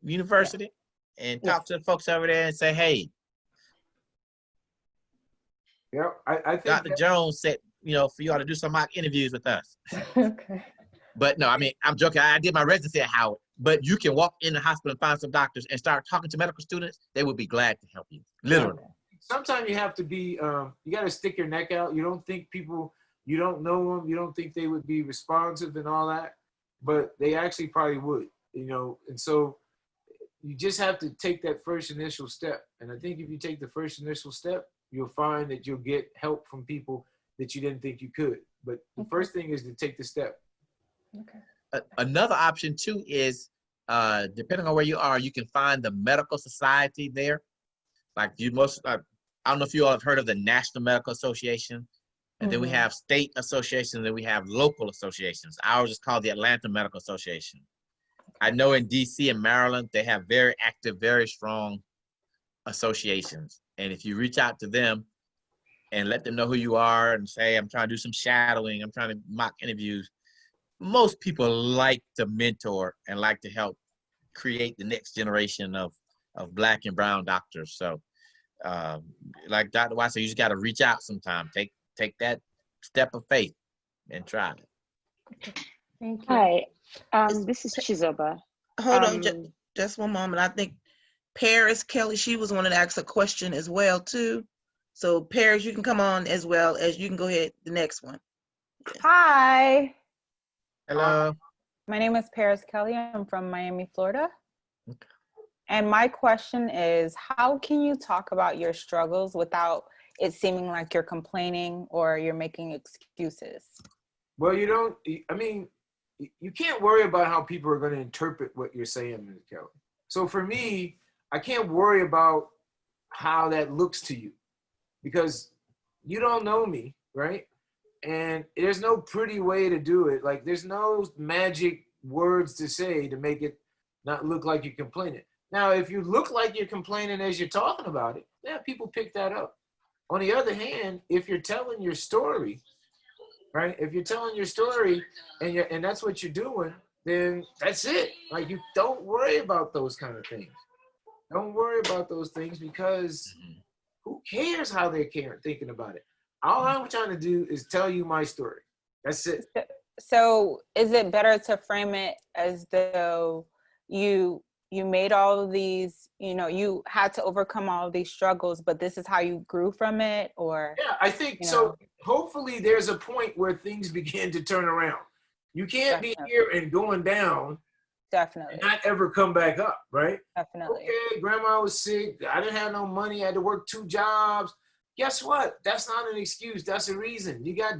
University and talk to the folks over there and say, hey, Yeah, I think Dr. Jones said, for you all to do some mock interviews with us. Okay. But no, I mean, I'm joking. I did my residency at Howard, but you can walk in the hospital and find some doctors and start talking to medical students. They would be glad to help you, literally. sometimes you have to be, you got to stick your neck out. You don't think people, you don't know them, you don't think they would be responsive and all that, but they actually probably would, and so you just have to take that first initial step. And I think if you take the first initial step, you'll find that you'll get help from people that you didn't think you could. But the first thing is to take the step. Okay. Another option too is, depending on where you are, you can find the medical society there. Like I don't know if you all have heard of the National Medical Association, and then we have state associations, and then we have local associations. Ours is called the Atlanta Medical Association. I know in DC and Maryland, they have very active, very strong associations. And if you reach out to them and let them know who you are and say, I'm trying to do some shadowing, I'm trying to mock interviews, most people like to mentor and like to help create the next generation of Black and brown doctors. So like Dr. White said, you just got to reach out sometime. Take that step of faith and try it. Thank you. Hi, this is Chizoba. Hold on just one moment. I think Paris Kelly, she was wanting to ask a question as well too. So Paris, you can come on as well as you can go ahead the next one. Hi. Hello. My name is Paris Kelly. I'm from Miami, Florida. And my question is, how can you talk about your struggles without it seeming like you're complaining or you're making excuses? Well, you can't worry about how people are going to interpret what you're saying, Ms. Kelly. So for me, I can't worry about how that looks to you because you don't know me, right? And there's no pretty way to do it. Like there's no magic words to say to make it not look like you're complaining. Now, if you look like you're complaining as you're talking about it, yeah, people pick that up. On the other hand, if you're telling your story, right? If you're telling your story and that's what you're doing, then that's it. Like you don't worry about those kind of things. Don't worry about those things because who cares how they're thinking about it? All I'm trying to do is tell you my story. That's it. So is it better to frame it as though you made all of these, you had to overcome all of these struggles, but this is how you grew from it? Or yeah, I think so. Hopefully there's a point where things begin to turn around. You can't be here and going down. Definitely. And not ever come back up, right? Definitely. Okay, grandma was sick. I didn't have no money. I had to work 2 jobs. Guess what? That's not an excuse. That's a reason. You got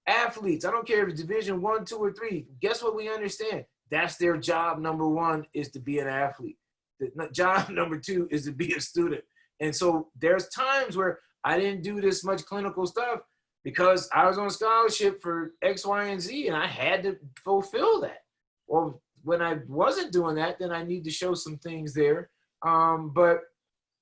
athletes. I don't care if it's Division 1, 2, or 3. Guess what we understand? That's their job. Number 1 is to be an athlete. The job number 2 is to be a student. And so there's times where I didn't do this much clinical stuff because I was on scholarship for X, Y, and Z, and I had to fulfill that. Well, when I wasn't doing that, then I need to show some things there. But,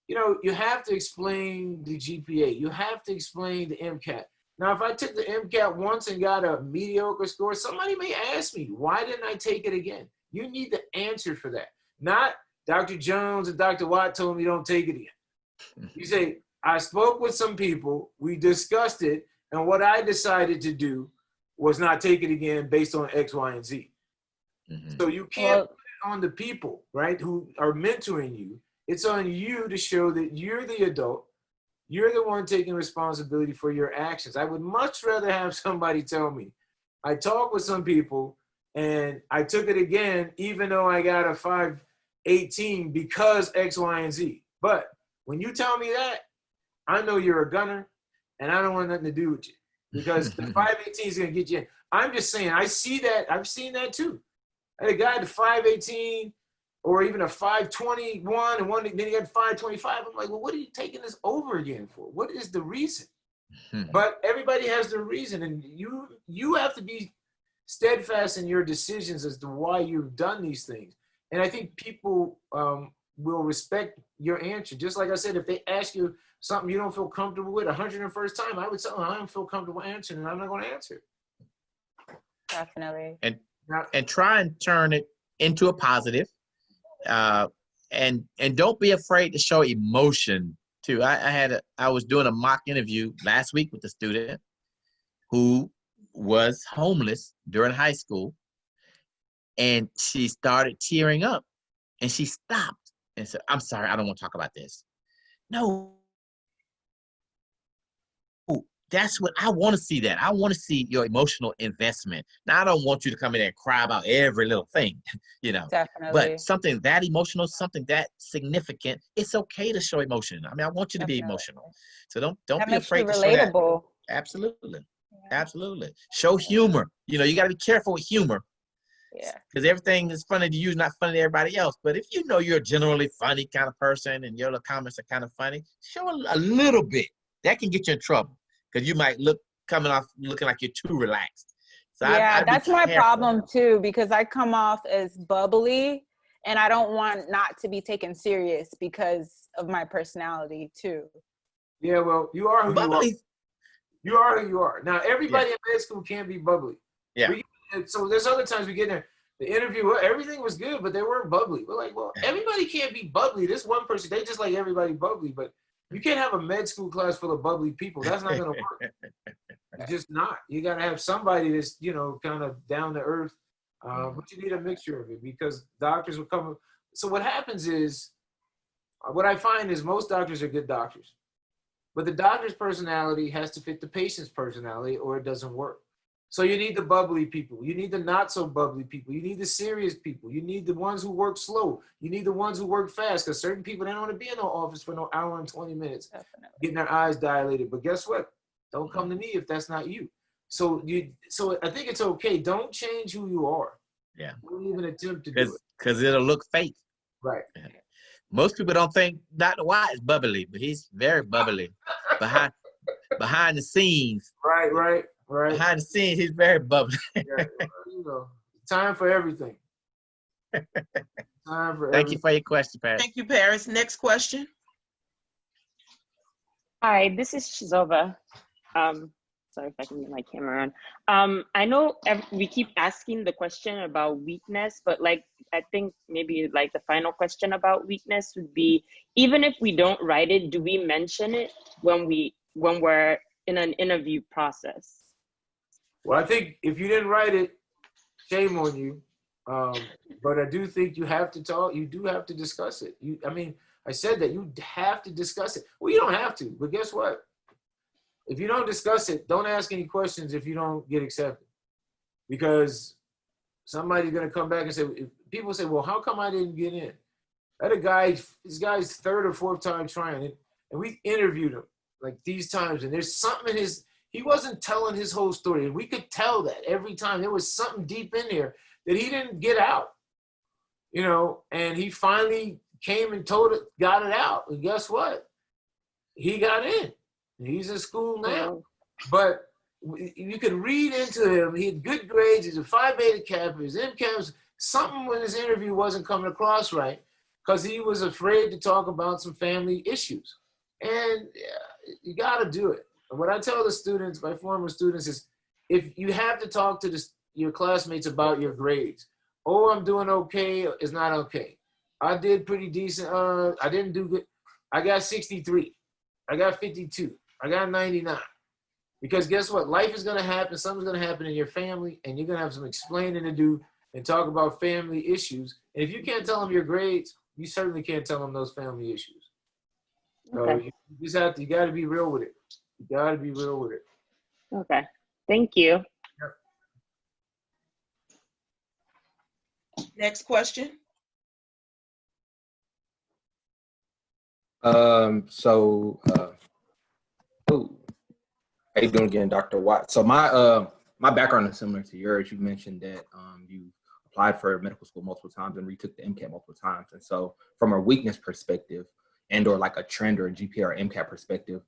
you have to explain the GPA. You have to explain the MCAT. Now, if I took the MCAT once and got a mediocre score, somebody may ask me, why didn't I take it again? You need the answer for that. Not Dr. Jones and Dr. Watt told me don't take it again. You say, I spoke with some people, we discussed it, and what I decided to do was not take it again based on X, Y, and Z. So you can't put it on the people, right, who are mentoring you. It's on you to show that you're the adult. You're the one taking responsibility for your actions. I would much rather have somebody tell me, I talked with some people and I took it again, even though I got a 518 because X, Y, and Z. But when you tell me that, I know you're a gunner and I don't want nothing to do with you because the 518 is going to get you in. I'm just saying, I see that. I've seen that too. I had a guy at 518 or even a 521 and then he got 525. I'm like, well, what are you taking this over again for? What is the reason? But everybody has their reason, and you have to be steadfast in your decisions as to why you've done these things. And I think people will respect your answer. Just like I said, if they ask you something you don't feel comfortable with 101st time, I would tell them I don't feel comfortable answering, and I'm not going to answer. Definitely. And try and turn it into a positive. And don't be afraid to show emotion too. I was doing a mock interview last week with a student who was homeless during high school, and she started tearing up, and she stopped and said, "I'm sorry, I don't want to talk about this." No, that's what I want to see. That I want to see your emotional investment. Now, I don't want you to come in there and cry about every little thing, you know. Definitely. But something that emotional, something that significant, it's okay to show emotion. I mean, I want you to be emotional. So don't That be makes afraid you to show that. relatable. Absolutely. Absolutely. Show humor. You know, you got to be careful with humor. Yeah. Because everything is funny to you is not funny to everybody else. But if you know you're a generally funny kind of person and your little comments are kind of funny, show a little bit. That can get you in trouble because you might coming off looking like you're too relaxed. So yeah, I'd be that's my careful. problem too, because I come off as bubbly and I don't want not to be taken serious because of my personality too. Yeah, well, you are who Bubbly. you are. You are who you are. Now, everybody in med school can't be bubbly. Yeah. So there's other times we get there, the interview, well, everything was good, but they weren't bubbly. We're like, well, everybody can't be bubbly. This one person, they just like everybody bubbly, but you can't have a med school class full of bubbly people. That's not going to work. It's just not. You got to have somebody that's, you know, kind of down to earth, but you need a mixture of it because doctors will come. So what happens is, what I find is most doctors are good doctors, but the doctor's personality has to fit the patient's personality or it doesn't work. So you need the bubbly people. You need the not so bubbly people. You need the serious people. You need the ones who work slow. You need the ones who work fast because certain people, they don't want to be in the office for no hour and 20 minutes, getting their eyes dilated. But guess what? Don't come to me if that's not you. So I think it's okay. Don't change who you are. Yeah. Don't even attempt to do it. Because it'll look fake. Right. Yeah. Most people don't think Dr. Watt is bubbly, but he's very bubbly behind the scenes. Right. Behind the scenes, he's very bubbly. Yeah, you know, time for everything. Time for Thank you for your question, Paris. Thank you, Paris. Next question. Hi, this is Shizova. Sorry if I can get my camera on. I know we keep asking the question about weakness, but like I think maybe like the final question about weakness would be, even if we don't write it, do we mention it when we're in an interview process? Well, I think if you didn't write it, shame on you. But I do think you have to talk. You do have to discuss it. I said that you have to discuss it. Well, you don't have to, but guess what? If you don't discuss it, don't ask any questions if you don't get accepted. Because somebody's going to come back and say, if people say, well, how come I didn't get in? This guy's third or fourth time trying it, and we interviewed him like these times, and there's something in he wasn't telling his whole story. And we could tell that every time. There was something deep in there that he didn't get out, you know, and he finally came and got it out. And guess what? He got in. He's in school now. But you could read into him. He had good grades. He's a Phi Beta Kappa. His MCAT, something when his interview wasn't coming across right because he was afraid to talk about some family issues. And you got to do it. What I tell the students, my former students, is if you have to talk to your classmates about your grades, oh, I'm doing okay is not okay. I did pretty decent. I didn't do good. I got 63. I got 52. I got 99. Because guess what? Life is going to happen. Something's going to happen in your family, and you're going to have some explaining to do and talk about family issues. And if you can't tell them your grades, you certainly can't tell them those family issues. Okay. So you got to be real with it. You got to be real with it. Okay. Thank you. Yep. Next question. How you doing again, Dr. Watt? So my background is similar to yours. You mentioned that you applied for medical school multiple times and retook the MCAT multiple times. And so from a weakness perspective and or like a trend or a GPA or MCAT perspective,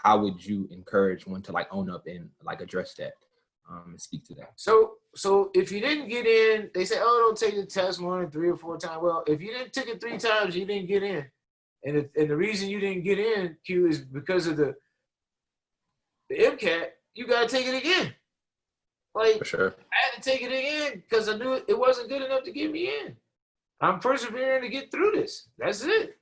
how would you encourage one to like own up and like address that and speak to that? So if you didn't get in, they say, oh, don't take the test more than 3 or 4 times. Well, if you didn't take it 3 times, you didn't get in. And the reason you didn't get in, Q, is because of the MCAT. You got to take it again. Like, For sure. I had to take it again because I knew it wasn't good enough to get me in. I'm persevering to get through this. That's it.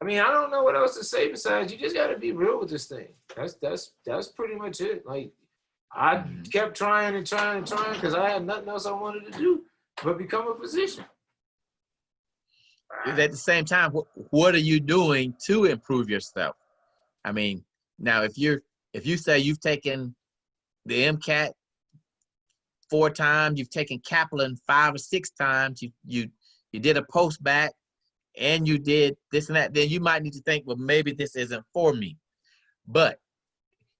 I mean, I don't know what else to say besides you just got to be real with this thing. That's pretty much it. Like, I kept trying and trying and trying because I had nothing else I wanted to do but become a physician. At the same time, what are you doing to improve yourself? I mean, now if you say you've taken the MCAT 4 times, you've taken Kaplan 5 or 6 times, you did a post-bac, and you did this and that, then you might need to think, well, maybe this isn't for me. But,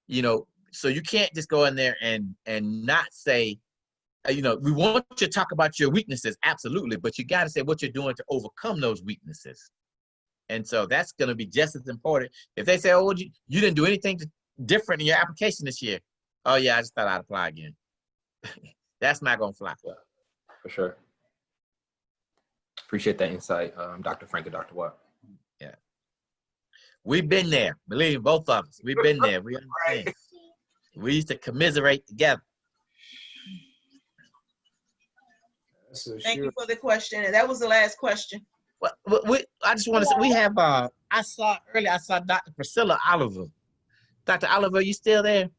you know, so you can't just go in there and not say, you know, we want you to talk about your weaknesses, absolutely, but you got to say what you're doing to overcome those weaknesses. And so that's going to be just as important. If they say, oh, well, you didn't do anything different in your application this year. Oh, yeah, I just thought I'd apply again. That's not going to fly. For sure. Appreciate that insight, Dr. Frank and Dr. Watt. Yeah. We've been there. Believe me, both of us. We've been there. We understand. We used to commiserate together. Thank you for the question. And that was the last question. Well, I just want to say, we have, I saw Dr. Priscilla Oliver. Dr. Oliver, you still there?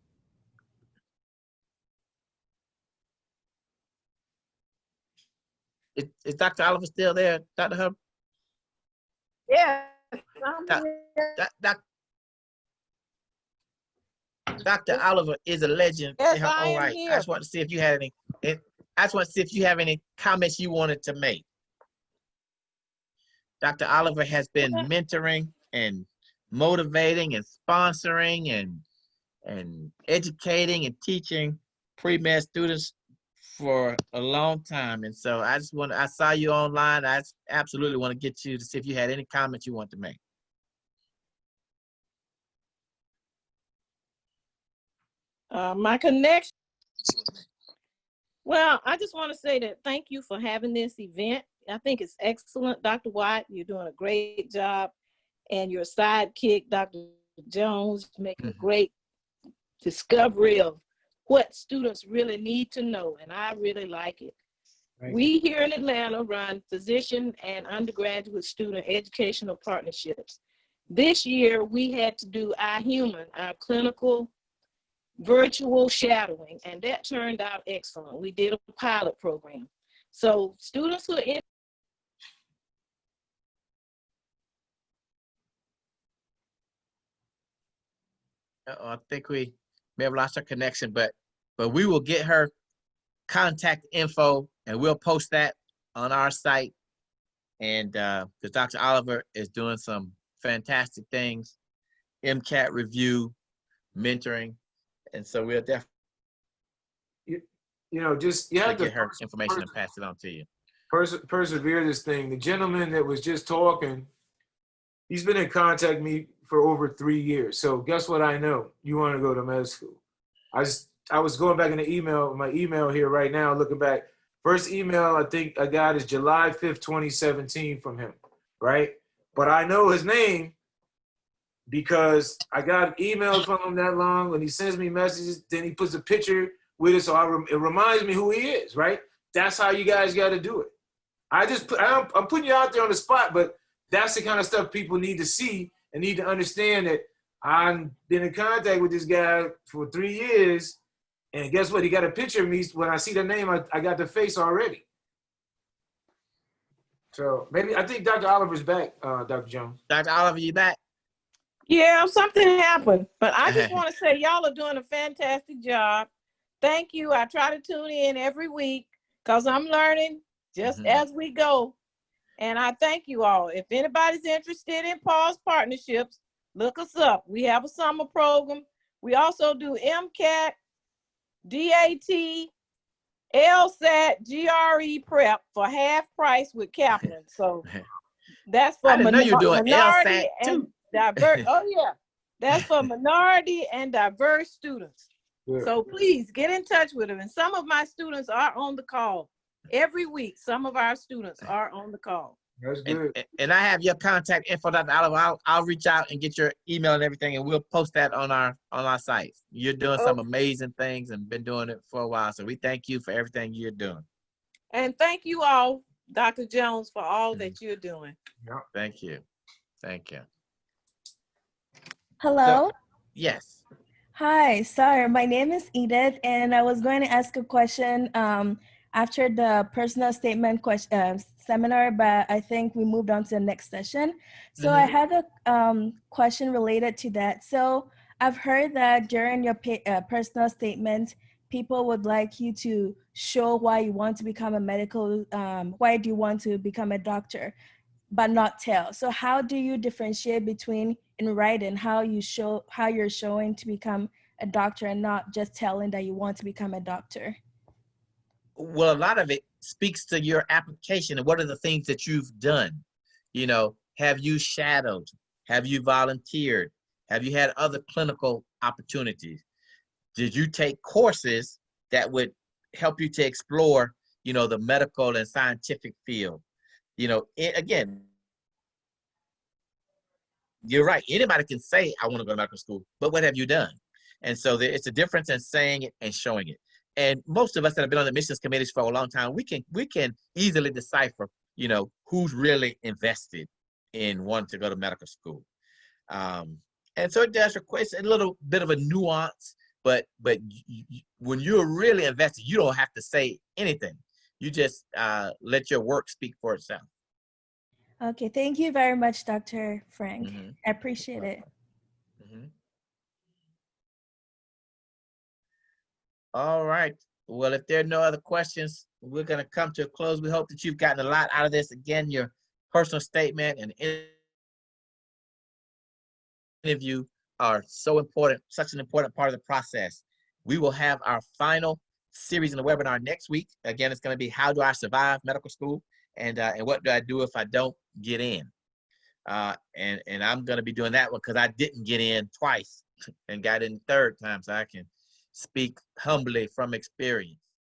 Is Dr. Oliver still there, Dr. Hubbard? Yeah. Dr. Oliver is a legend Yes, in her I own am right. here. I just want to see if you had any. I just want to see if you have any comments you wanted to make. Dr. Oliver has been mentoring and motivating and sponsoring and educating and teaching pre-med students for a long time. And so I saw you online. I absolutely want to get you to see if you had any comments you want to make. My connection. Well, I just want to say that thank you for having this event. I think it's excellent, Dr. Watt. You're doing a great job. And your sidekick, Dr. Jones, making a great discovery of what students really need to know. And I really like it. Right. We here in Atlanta run physician and undergraduate student educational partnerships. This year, we had to do iHuman, our clinical virtual shadowing, and that turned out excellent. We did a pilot program. So students who are in I think we may have lost our connection, but we will get her contact info and we'll post that on our site. And because Dr. Oliver is doing some fantastic things, MCAT review, mentoring, and so we'll definitely you have to get her information and pass it on to you. Persevere this thing. The gentleman that was just talking, he's been in contact with me for over 3 years. So guess what I know? You want to go to med school. I was going back in my email here right now, looking back. First email I think I got is July 5th, 2017 from him, right? But I know his name because I got emails from him that long. When he sends me messages, then he puts a picture with it, so it reminds me who he is, right? That's how you guys got to do it. I'm putting you out there on the spot, but that's the kind of stuff people need to see and need to understand that I've been in contact with this guy for 3 years, and guess what? He got a picture of me. When I see the name, I got the face already. So maybe I think Dr. Oliver's back, Dr. Jones. Dr. Oliver, you back? Yeah, something happened, but I just want to say y'all are doing a fantastic job. Thank you. I try to tune in every week because I'm learning just as we go. And I thank you all. If anybody's interested in PAWS partnerships, look us up. We have a summer program. We also do MCAT, DAT, LSAT, GRE prep for half price with Kaplan. So that's for I didn't know you were doing minority LSAT and too. diverse. Oh yeah. That's for minority and diverse students. Yeah. So please get in touch with them. And some of my students are on the call every week. Some of our students are on the call. That's good. And I have your contact info, Dr. Oliver. I'll reach out and get your email and everything, and we'll post that on our sites. You're doing some amazing things and been doing it for a while. So we thank you for everything you're doing. And thank you all, Dr. Jones, for all that you're doing. Yeah. Thank you. Thank you. Hello. Yes. Hi, sorry, my name is Edith, and I was going to ask a question after the personal statement seminar, but I think we moved on to the next session. So I had a question related to that. So I've heard that during your personal statement, people would like you to show why you want to become a medical, why do you want to become a doctor, but not tell. So how do you differentiate between in writing how you're showing to become a doctor and not just telling that you want to become a doctor? Well, a lot of it speaks to your application and what are the things that you've done. You know, have you shadowed? Have you volunteered? Have you had other clinical opportunities? Did you take courses that would help you to explore, you know, the medical and scientific field? You know, again, you're right. Anybody can say, I want to go to medical school, but what have you done? And so it's a difference in saying it and showing it. And most of us that have been on the admissions committees for a long time, we can easily decipher, you know, who's really invested in wanting to go to medical school. And so it does require a little bit of a nuance, but when you're really invested, you don't have to say anything. You just let your work speak for itself. Okay, thank you very much, Dr. Frank. I appreciate it. All right. Well, if there are no other questions, we're going to come to a close. We hope that you've gotten a lot out of this. Again, your personal statement and interview are so important, such an important part of the process. We will have our final series in the webinar next week. Again, it's going to be how do I survive medical school and what do I do if I don't get in? And I'm going to be doing that one because I didn't get in twice and got in the third time, so I can speak humbly from experience.